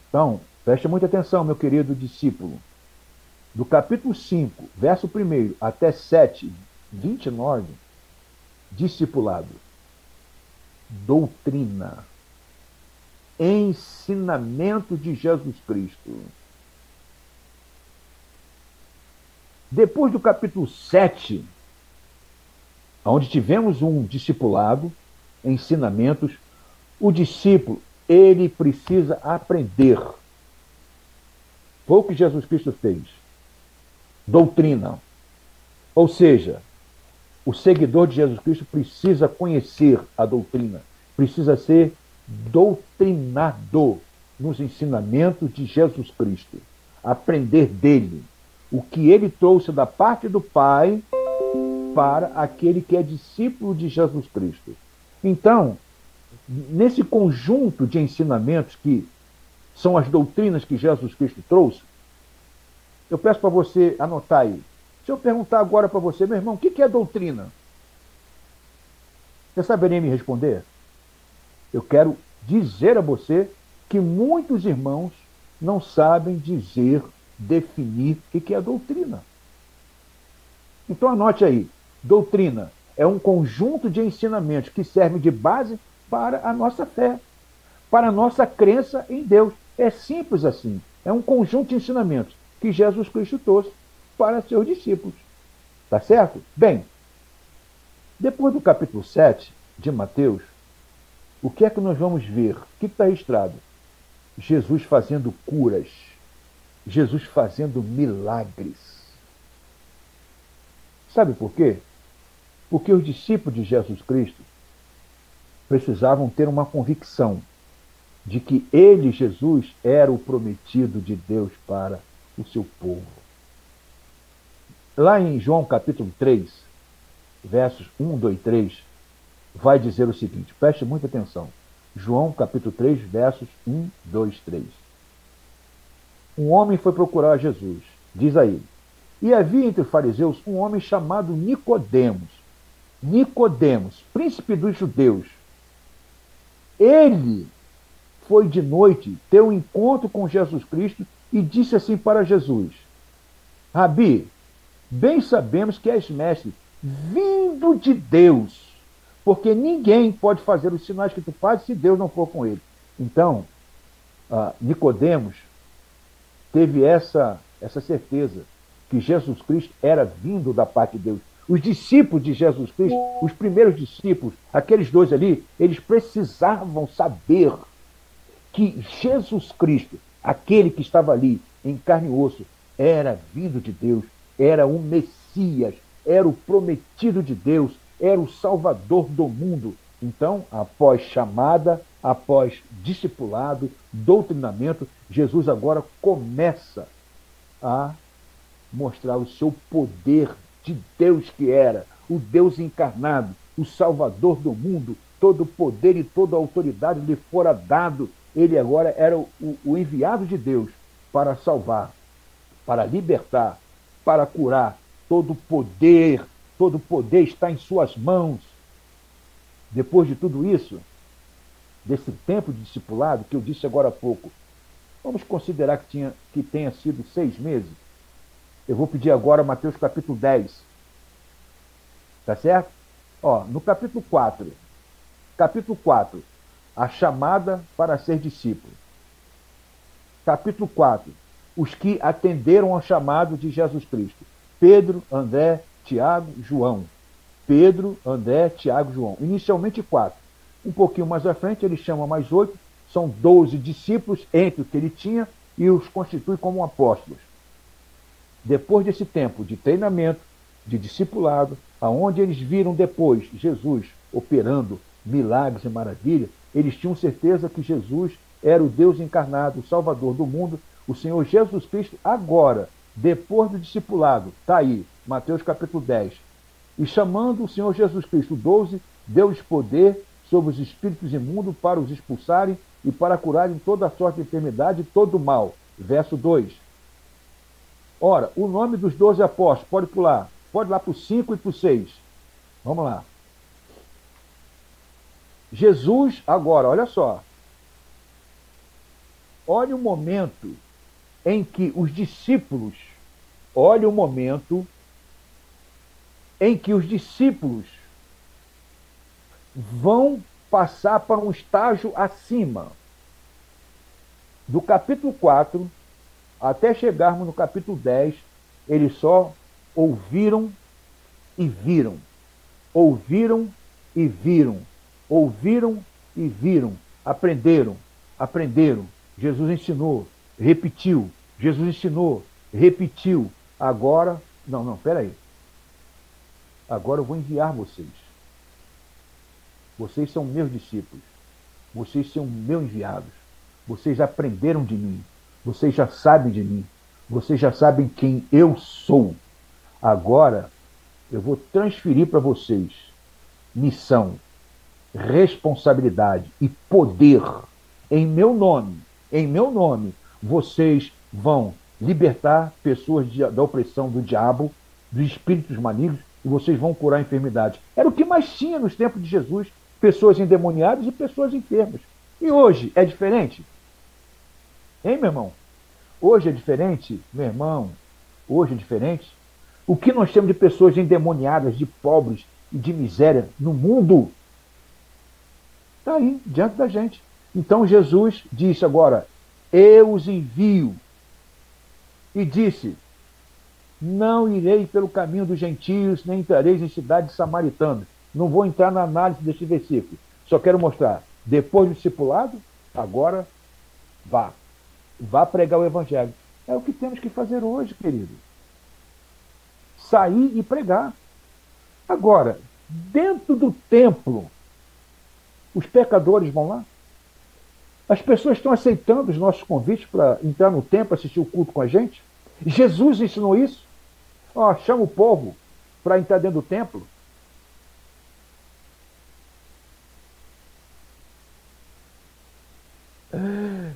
Então, preste muita atenção, meu querido discípulo. Do capítulo 5, verso 1 até 7, 29, discipulado, doutrina, ensinamento de Jesus Cristo. Depois do capítulo 7, onde tivemos um discipulado, ensinamentos, o discípulo, ele precisa aprender. Foi o que Jesus Cristo fez. Doutrina. Ou seja, o seguidor de Jesus Cristo precisa conhecer a doutrina, precisa ser doutrinado nos ensinamentos de Jesus Cristo, aprender dele o que ele trouxe da parte do Pai para aquele que é discípulo de Jesus Cristo. Então, nesse conjunto de ensinamentos que são as doutrinas que Jesus Cristo trouxe, eu peço para você anotar aí. Se eu perguntar agora para você, meu irmão, o que é doutrina? Você saberia me responder? Eu quero dizer a você que muitos irmãos não sabem dizer, definir o que é doutrina. Então anote aí. Doutrina é um conjunto de ensinamentos que serve de base para a nossa fé, para a nossa crença em Deus. É simples assim. É um conjunto de ensinamentos que Jesus Cristo trouxe para seus discípulos. Tá certo? Bem, depois do capítulo 7 de Mateus, o que é que nós vamos ver? O que está registrado? Jesus fazendo curas, Jesus fazendo milagres. Sabe por quê? Porque os discípulos de Jesus Cristo precisavam ter uma convicção de que ele, Jesus, era o prometido de Deus para o seu povo. Lá em João capítulo 3, versos 1, 2, 3, vai dizer o seguinte, preste muita atenção. João capítulo 3, versos 1, 2, 3. Um homem foi procurar Jesus, diz a ele, e havia entre os fariseus um homem chamado Nicodemos, príncipe dos judeus. Ele foi de noite ter um encontro com Jesus Cristo e disse assim para Jesus, Rabi, bem sabemos que és mestre, vindo de Deus, porque ninguém pode fazer os sinais que tu fazes se Deus não for com ele. Então, Nicodemos teve essa certeza que Jesus Cristo era vindo da parte de Deus. Os discípulos de Jesus Cristo, os primeiros discípulos, aqueles dois ali, eles precisavam saber que Jesus Cristo, aquele que estava ali em carne e osso, era vindo de Deus, era o Messias, era o prometido de Deus, era o Salvador do mundo. Então, após chamada, após discipulado, doutrinamento, Jesus agora começa a mostrar o seu poder de Deus que era, o Deus encarnado, o Salvador do mundo. Todo o poder e toda a autoridade lhe fora dado. Ele agora era o enviado de Deus para salvar, para libertar, para curar. Todo o poder está em suas mãos. Depois de tudo isso, desse tempo de discipulado, que eu disse agora há pouco, vamos considerar que tenha sido 6 meses. Eu vou pedir agora Mateus capítulo 10. Tá certo? No capítulo 4, a chamada para ser discípulo. Capítulo 4, os que atenderam ao chamado de Jesus Cristo. Pedro, André, Tiago, João. Pedro, André, Tiago, João. Inicialmente 4. Um pouquinho mais à frente, ele chama mais 8. São 12 discípulos entre os que ele tinha e os constitui como apóstolos. Depois desse tempo de treinamento, de discipulado, aonde eles viram depois Jesus operando milagres e maravilhas, eles tinham certeza que Jesus era o Deus encarnado, o Salvador do mundo, o Senhor Jesus Cristo. Agora, depois do discipulado, está aí, Mateus capítulo 10, e chamando o Senhor Jesus Cristo, 12, deu-lhes poder sobre os espíritos imundos para os expulsarem e para curarem toda a sorte de enfermidade e todo o mal. Verso 2. Ora, o nome dos 12 apóstolos, pode pular, pode ir lá para o 5 e para o 6. Vamos lá. Jesus, agora, olha só. Olha o momento em que os discípulos, vão passar para um estágio acima. Do capítulo 4 até chegarmos no capítulo 10, eles só ouviram e viram. Ouviram e viram. Ouviram e viram. Aprenderam. Jesus ensinou, repetiu. Jesus ensinou, repetiu. Agora, peraí. Agora eu vou enviar vocês. Vocês são meus discípulos. Vocês são meus enviados. Vocês aprenderam de mim. Vocês já sabem de mim. Vocês já sabem quem eu sou. Agora eu vou transferir para vocês missão, responsabilidade e poder em meu nome. Em meu nome, vocês vão libertar pessoas da opressão do diabo, dos espíritos malignos, e vocês vão curar enfermidades. Era o que mais tinha nos tempos de Jesus, pessoas endemoniadas e pessoas enfermas. E hoje é diferente? Hein, meu irmão? Hoje é diferente, meu irmão? Hoje é diferente? O que nós temos de pessoas endemoniadas, de pobres e de miséria no mundo? Está aí, diante da gente. Então Jesus disse agora, eu os envio. E disse, não irei pelo caminho dos gentios, nem entrareis em cidades samaritanas. Não vou entrar na análise deste versículo. Só quero mostrar, depois do discipulado, agora vá. Vá pregar o evangelho. É o que temos que fazer hoje, querido. Sair e pregar. Agora, dentro do templo, os pecadores vão lá? As pessoas estão aceitando os nossos convites para entrar no templo, assistir o culto com a gente? Jesus ensinou isso? Chama o povo para entrar dentro do templo.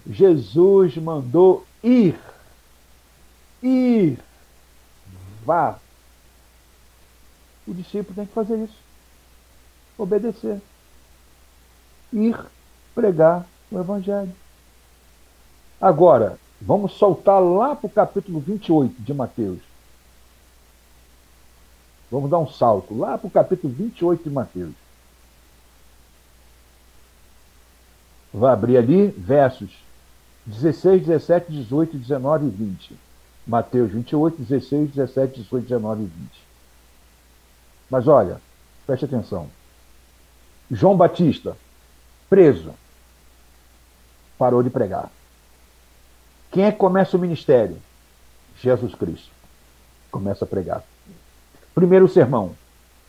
Jesus mandou ir. Vá. O discípulo tem que fazer isso. Obedecer. Ir pregar o evangelho. Agora, vamos soltar lá para o capítulo 28 de Mateus. Vamos dar um salto lá para o capítulo 28 de Mateus. Vai abrir ali versos 16, 17, 18, 19 e 20. Mateus 28, 16, 17, 18, 19 e 20. Mas olha, preste atenção. João Batista, preso, parou de pregar. Quem é que começa o ministério? Jesus Cristo. Começa a pregar. Primeiro sermão.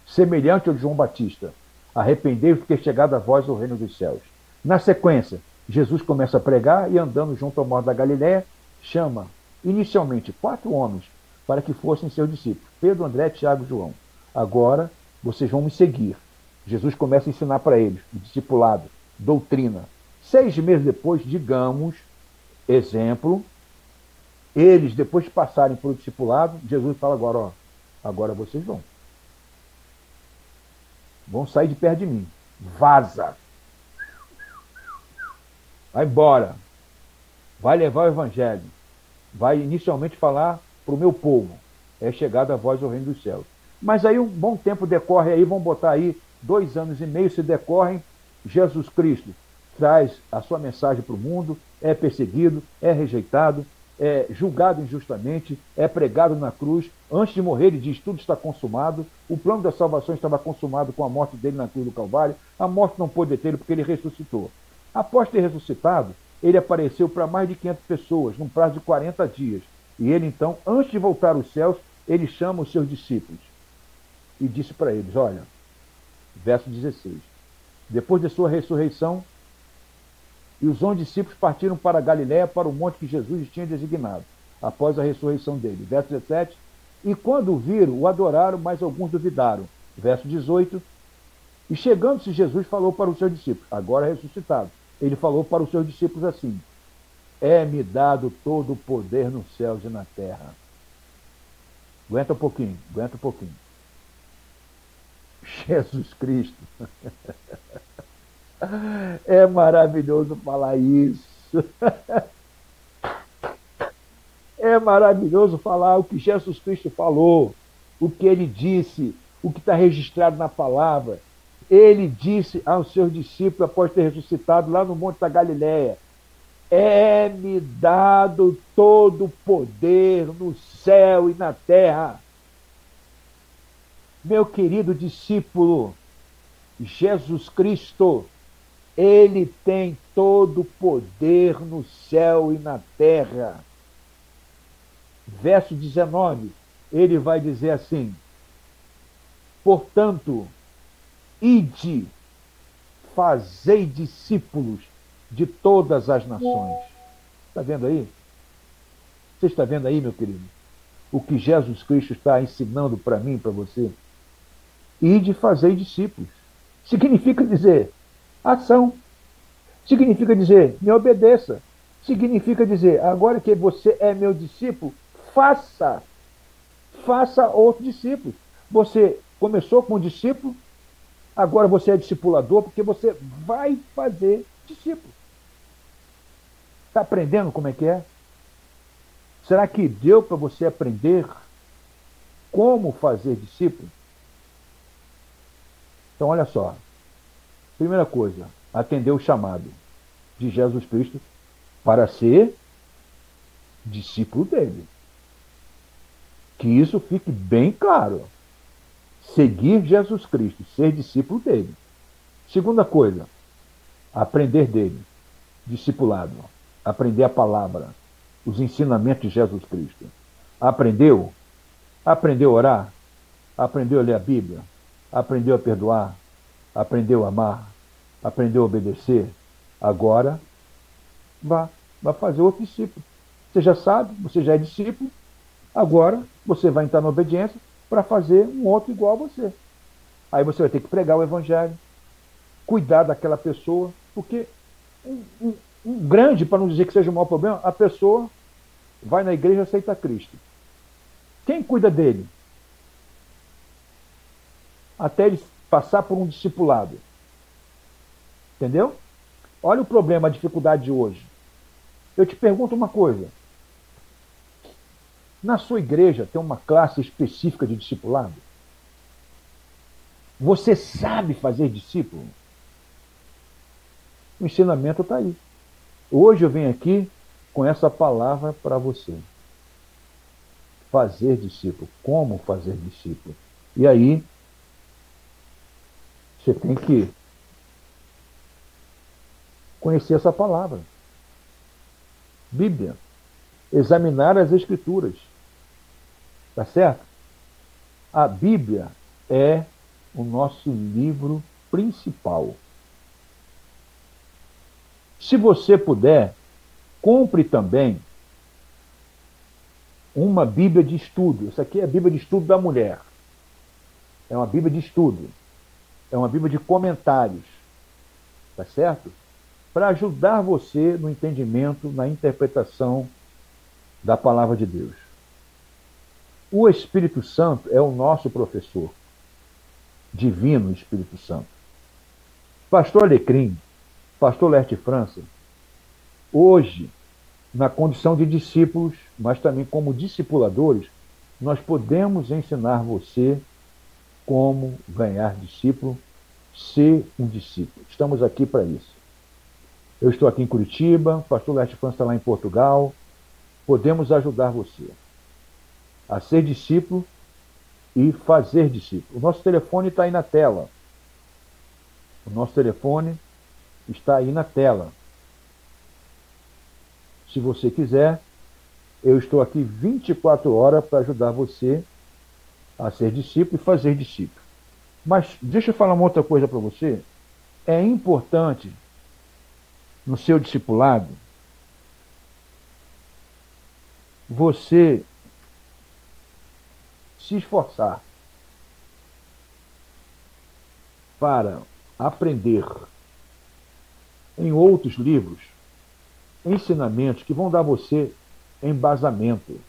semelhante ao de João Batista. Arrependei-vos, porque é chegado a vós o reino dos céus. Na sequência, Jesus começa a pregar e, andando junto ao mar da Galiléia, chama inicialmente 4 homens para que fossem seus discípulos: Pedro, André, Tiago e João. Agora vocês vão me seguir. Jesus começa a ensinar para eles o discipulado, doutrina. 6 meses depois, digamos, exemplo, eles, depois de passarem por o discipulado, Jesus fala agora, ó, agora vocês vão sair de perto de mim. Vaza. Vai embora. Vai levar o evangelho. Vai inicialmente falar para o meu povo. É chegada a voz do reino dos céus. Mas aí um bom tempo decorre aí, vamos botar aí 2 anos e meio se decorrem. Jesus Cristo traz a sua mensagem para o mundo, é perseguido, é rejeitado, é julgado injustamente, é pregado na cruz. Antes de morrer, ele diz: tudo está consumado. O plano da salvação estava consumado com a morte dele na cruz do Calvário. A morte não pôde detê-lo porque ele ressuscitou. Após ter ressuscitado, ele apareceu para mais de 500 pessoas, num prazo de 40 dias. E ele, então, antes de voltar aos céus, ele chama os seus discípulos e disse para eles: olha, verso 16, depois de sua ressurreição, e os 11 discípulos partiram para a Galiléia, para o monte que Jesus lhes tinha designado, após a ressurreição dele. Verso 17, e quando o viram, o adoraram, mas alguns duvidaram. Verso 18, e chegando-se Jesus falou para os seus discípulos, agora ressuscitado, ele falou para os seus discípulos assim: é-me dado todo o poder nos céus e na terra. Aguenta um pouquinho, aguenta um pouquinho. Jesus Cristo. É maravilhoso falar isso. É maravilhoso falar o que Jesus Cristo falou, o que ele disse, o que está registrado na palavra. Ele disse aos seus discípulos, após ter ressuscitado lá no Monte da Galiléia: é-me dado todo o poder no céu e na terra. Meu querido discípulo, Jesus Cristo, ele tem todo o poder no céu e na terra. Verso 19, ele vai dizer assim: portanto, ide, fazei discípulos de todas as nações. Está vendo aí? Você está vendo aí, meu querido? O que Jesus Cristo está ensinando para mim e para você? Ide, fazei discípulos. Significa dizer ação. Significa dizer me obedeça. Significa dizer, agora que você é meu discípulo, faça outros discípulos. Você começou com um discípulo, agora você é discipulador, porque você vai fazer discípulo. Está aprendendo como é que é? Será que deu para você aprender como fazer discípulo? Então, olha só. Primeira coisa, atender o chamado de Jesus Cristo para ser discípulo dele. Que isso fique bem claro. Seguir Jesus Cristo, ser discípulo dele. Segunda coisa, aprender dele, discipulado, aprender a palavra, os ensinamentos de Jesus Cristo. Aprendeu? Aprendeu a orar? Aprendeu a ler a Bíblia? Aprendeu a perdoar? Aprendeu a amar? Aprendeu a obedecer? Agora, vá fazer outro discípulo. Você já sabe, você já é discípulo, agora você vai entrar na obediência para fazer um outro igual a você. Aí você vai ter que pregar o evangelho, cuidar daquela pessoa, porque um grande, para não dizer que seja um mau problema, a pessoa vai na igreja e aceita Cristo. Quem cuida dele? Até ele passar por um discipulado. Entendeu? Olha o problema, a dificuldade de hoje. Eu te pergunto uma coisa. Na sua igreja tem uma classe específica de discipulado? Você sabe fazer discípulo? O ensinamento está aí. Hoje eu venho aqui com essa palavra para você. Fazer discípulo. Como fazer discípulo? E aí, você tem que conhecer essa palavra. Bíblia. Examinar as Escrituras. Tá certo? A Bíblia é o nosso livro principal. Se você puder, compre também uma Bíblia de estudo. Essa aqui é a Bíblia de estudo da mulher. É uma Bíblia de estudo. É uma Bíblia de comentários. Tá certo? Para ajudar você no entendimento, na interpretação da palavra de Deus. O Espírito Santo é o nosso professor. Divino Espírito Santo. Pastor Alecrim, Pastor Lerte França, hoje, na condição de discípulos, mas também como discipuladores, nós podemos ensinar você como ganhar discípulo, ser um discípulo. Estamos aqui para isso. Eu estou aqui em Curitiba, Pastor Lerte França está lá em Portugal. Podemos ajudar você a ser discípulo e fazer discípulo. O nosso telefone está aí na tela. O nosso telefone está aí na tela. Se você quiser, eu estou aqui 24 horas para ajudar você a ser discípulo e fazer discípulo. Mas deixa eu falar uma outra coisa para você. É importante no seu discipulado você se esforçar para aprender em outros livros ensinamentos que vão dar você embasamento,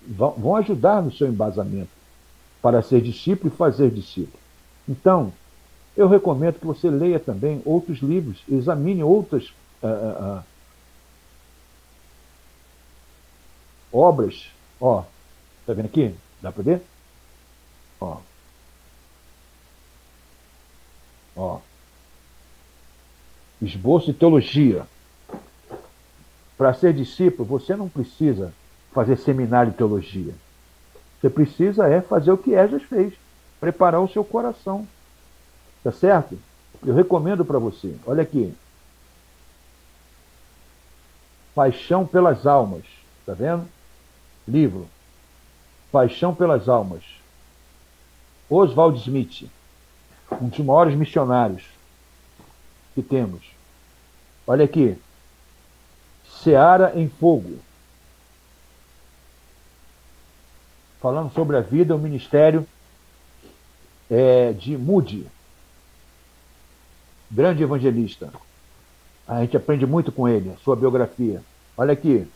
vão ajudar no seu embasamento para ser discípulo e fazer discípulo. Então, eu recomendo que você leia também outros livros, examine outras obras. Ó, tá vendo aqui? Dá para ver? Ó. Ó. Esboço de teologia. Para ser discípulo, você não precisa fazer seminário de teologia. Você precisa fazer o que Esdras fez. Preparar o seu coração. Tá certo? Eu recomendo para você. Olha aqui. Paixão pelas Almas. Tá vendo? Livro. Paixão pelas Almas. Oswald Smith. Um dos maiores missionários que temos. Olha aqui. Seara em Fogo. Falando sobre a vida, o ministério de Moody. Grande evangelista. A gente aprende muito com ele, a sua biografia. Olha aqui.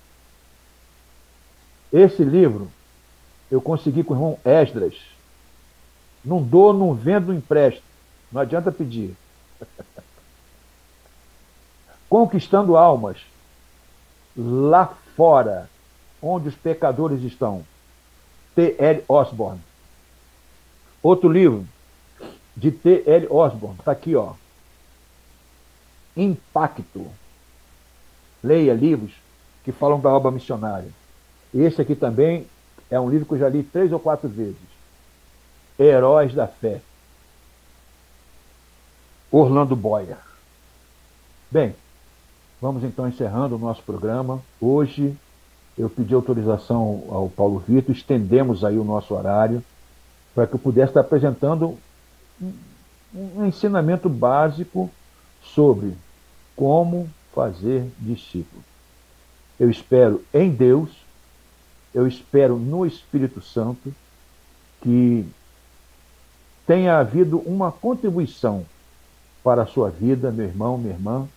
Esse livro eu consegui com o irmão Esdras. Não dou, não vendo, não empresto. Não adianta pedir. Conquistando almas lá fora, onde os pecadores estão. T.L. Osborne. Outro livro de T.L. Osborne. Está aqui, ó. Impacto. Leia livros que falam da obra missionária. Esse aqui também é um livro que eu já li 3 ou 4 vezes. Heróis da Fé. Orlando Boyer. Bem, vamos então encerrando o nosso programa. Hoje eu pedi autorização ao Paulo Vitor, estendemos aí o nosso horário para que eu pudesse estar apresentando um ensinamento básico sobre como fazer discípulo. Eu espero em Deus, eu espero no Espírito Santo que tenha havido uma contribuição para a sua vida, meu irmão, minha irmã,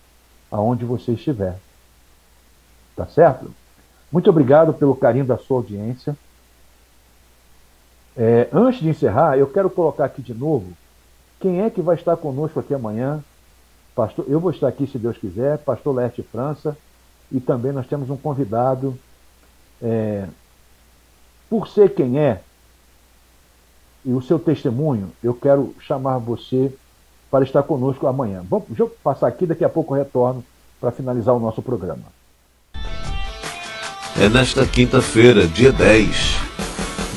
aonde você estiver. Tá certo? Muito obrigado pelo carinho da sua audiência. Antes de encerrar, eu quero colocar aqui de novo quem é que vai estar conosco aqui amanhã. Pastor, eu vou estar aqui, se Deus quiser, Pastor Lerte França, e também nós temos um convidado. Por ser quem é, e o seu testemunho, eu quero chamar você para estar conosco amanhã. Bom, deixa eu passar aqui, daqui a pouco eu retorno para finalizar o nosso programa. É nesta quinta-feira, dia 10,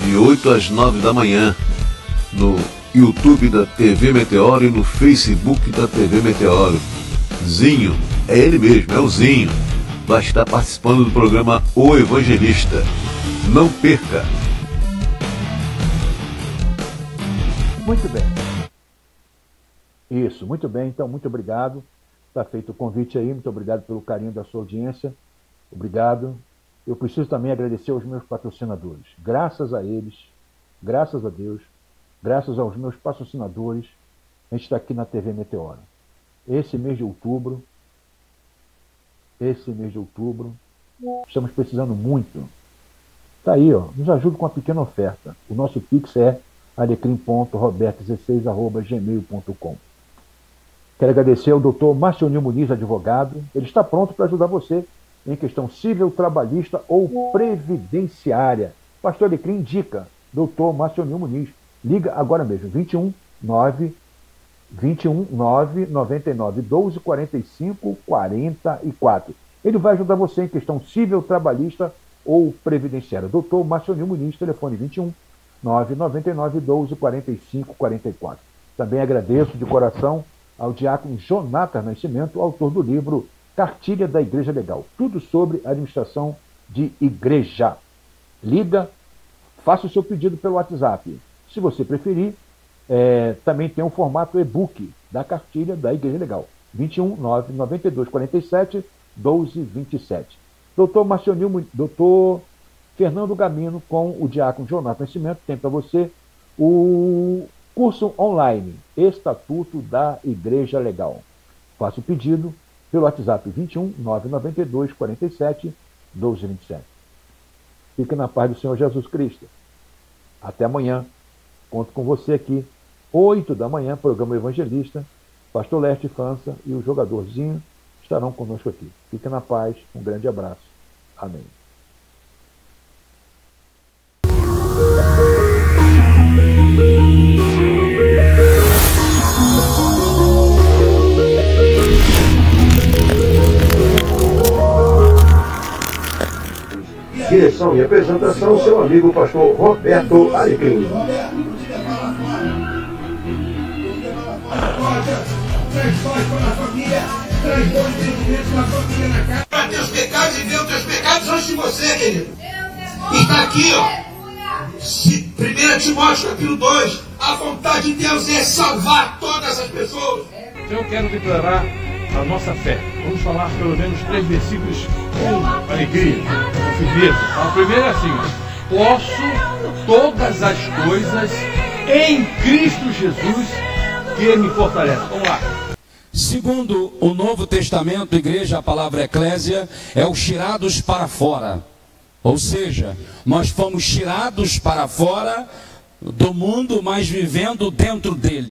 de 8 às 9 da manhã, no YouTube da TV Meteoro e no Facebook da TV Meteoro. Zinho, é ele mesmo, é o Zinho, vai estar participando do programa O Evangelista. Não perca! Muito bem. Isso, muito bem. Então, muito obrigado. Está feito o convite aí. Muito obrigado pelo carinho da sua audiência. Obrigado. Eu preciso também agradecer aos meus patrocinadores. Graças a eles, graças a Deus, graças aos meus patrocinadores, a gente está aqui na TV Meteoro. Esse mês de outubro, estamos precisando muito. Está aí, ó, nos ajude com uma pequena oferta. O nosso Pix é alecrim.roberto16@gmail.com. Quero agradecer ao Dr. Marcionil Muniz, advogado. Ele está pronto para ajudar você em questão civil, trabalhista ou previdenciária. Pastor Alecrim indica Dr. Marcionil Muniz. Liga agora mesmo, 21 9 99 12 45 44. Ele vai ajudar você em questão civil, trabalhista ou previdenciária. Dr. Marcionil Muniz, telefone 21 9 99 12 45 44. Também agradeço de coração ao diácono Jonathan Nascimento, autor do livro Cartilha da Igreja Legal. Tudo sobre administração de igreja. Liga, faça o seu pedido pelo WhatsApp. Se você preferir, também tem um formato e-book da Cartilha da Igreja Legal. 21 9 92 47 12 27. Dr. Fernando Gamino com o diácono Jonathan Nascimento tem para você o curso online Estatuto da Igreja Legal. Faça o pedido pelo WhatsApp 21 9 92 47 12 27. Fique na paz do Senhor Jesus Cristo. Até amanhã. Conto com você aqui, 8 da manhã, programa Evangelista. Pastor Leste França e o jogadorzinho estarão conosco aqui. Fique na paz. Um grande abraço. Amém. Direção e apresentação, seu amigo pastor Roberto Alecrim. Para teus pecados e ver os teus pecados antes de você, querido. E está aqui, ó. 1 Timóteo capítulo 2. A vontade de Deus é salvar todas as pessoas. Eu quero declarar a nossa fé. Vamos falar pelo menos 3 versículos com alegria, com firmeza. O primeiro é assim: posso todas as coisas em Cristo Jesus que me fortalece. Vamos lá. Segundo o Novo Testamento, igreja, a palavra eclésia é os tirados para fora. Ou seja, nós fomos tirados para fora do mundo, mas vivendo dentro dele.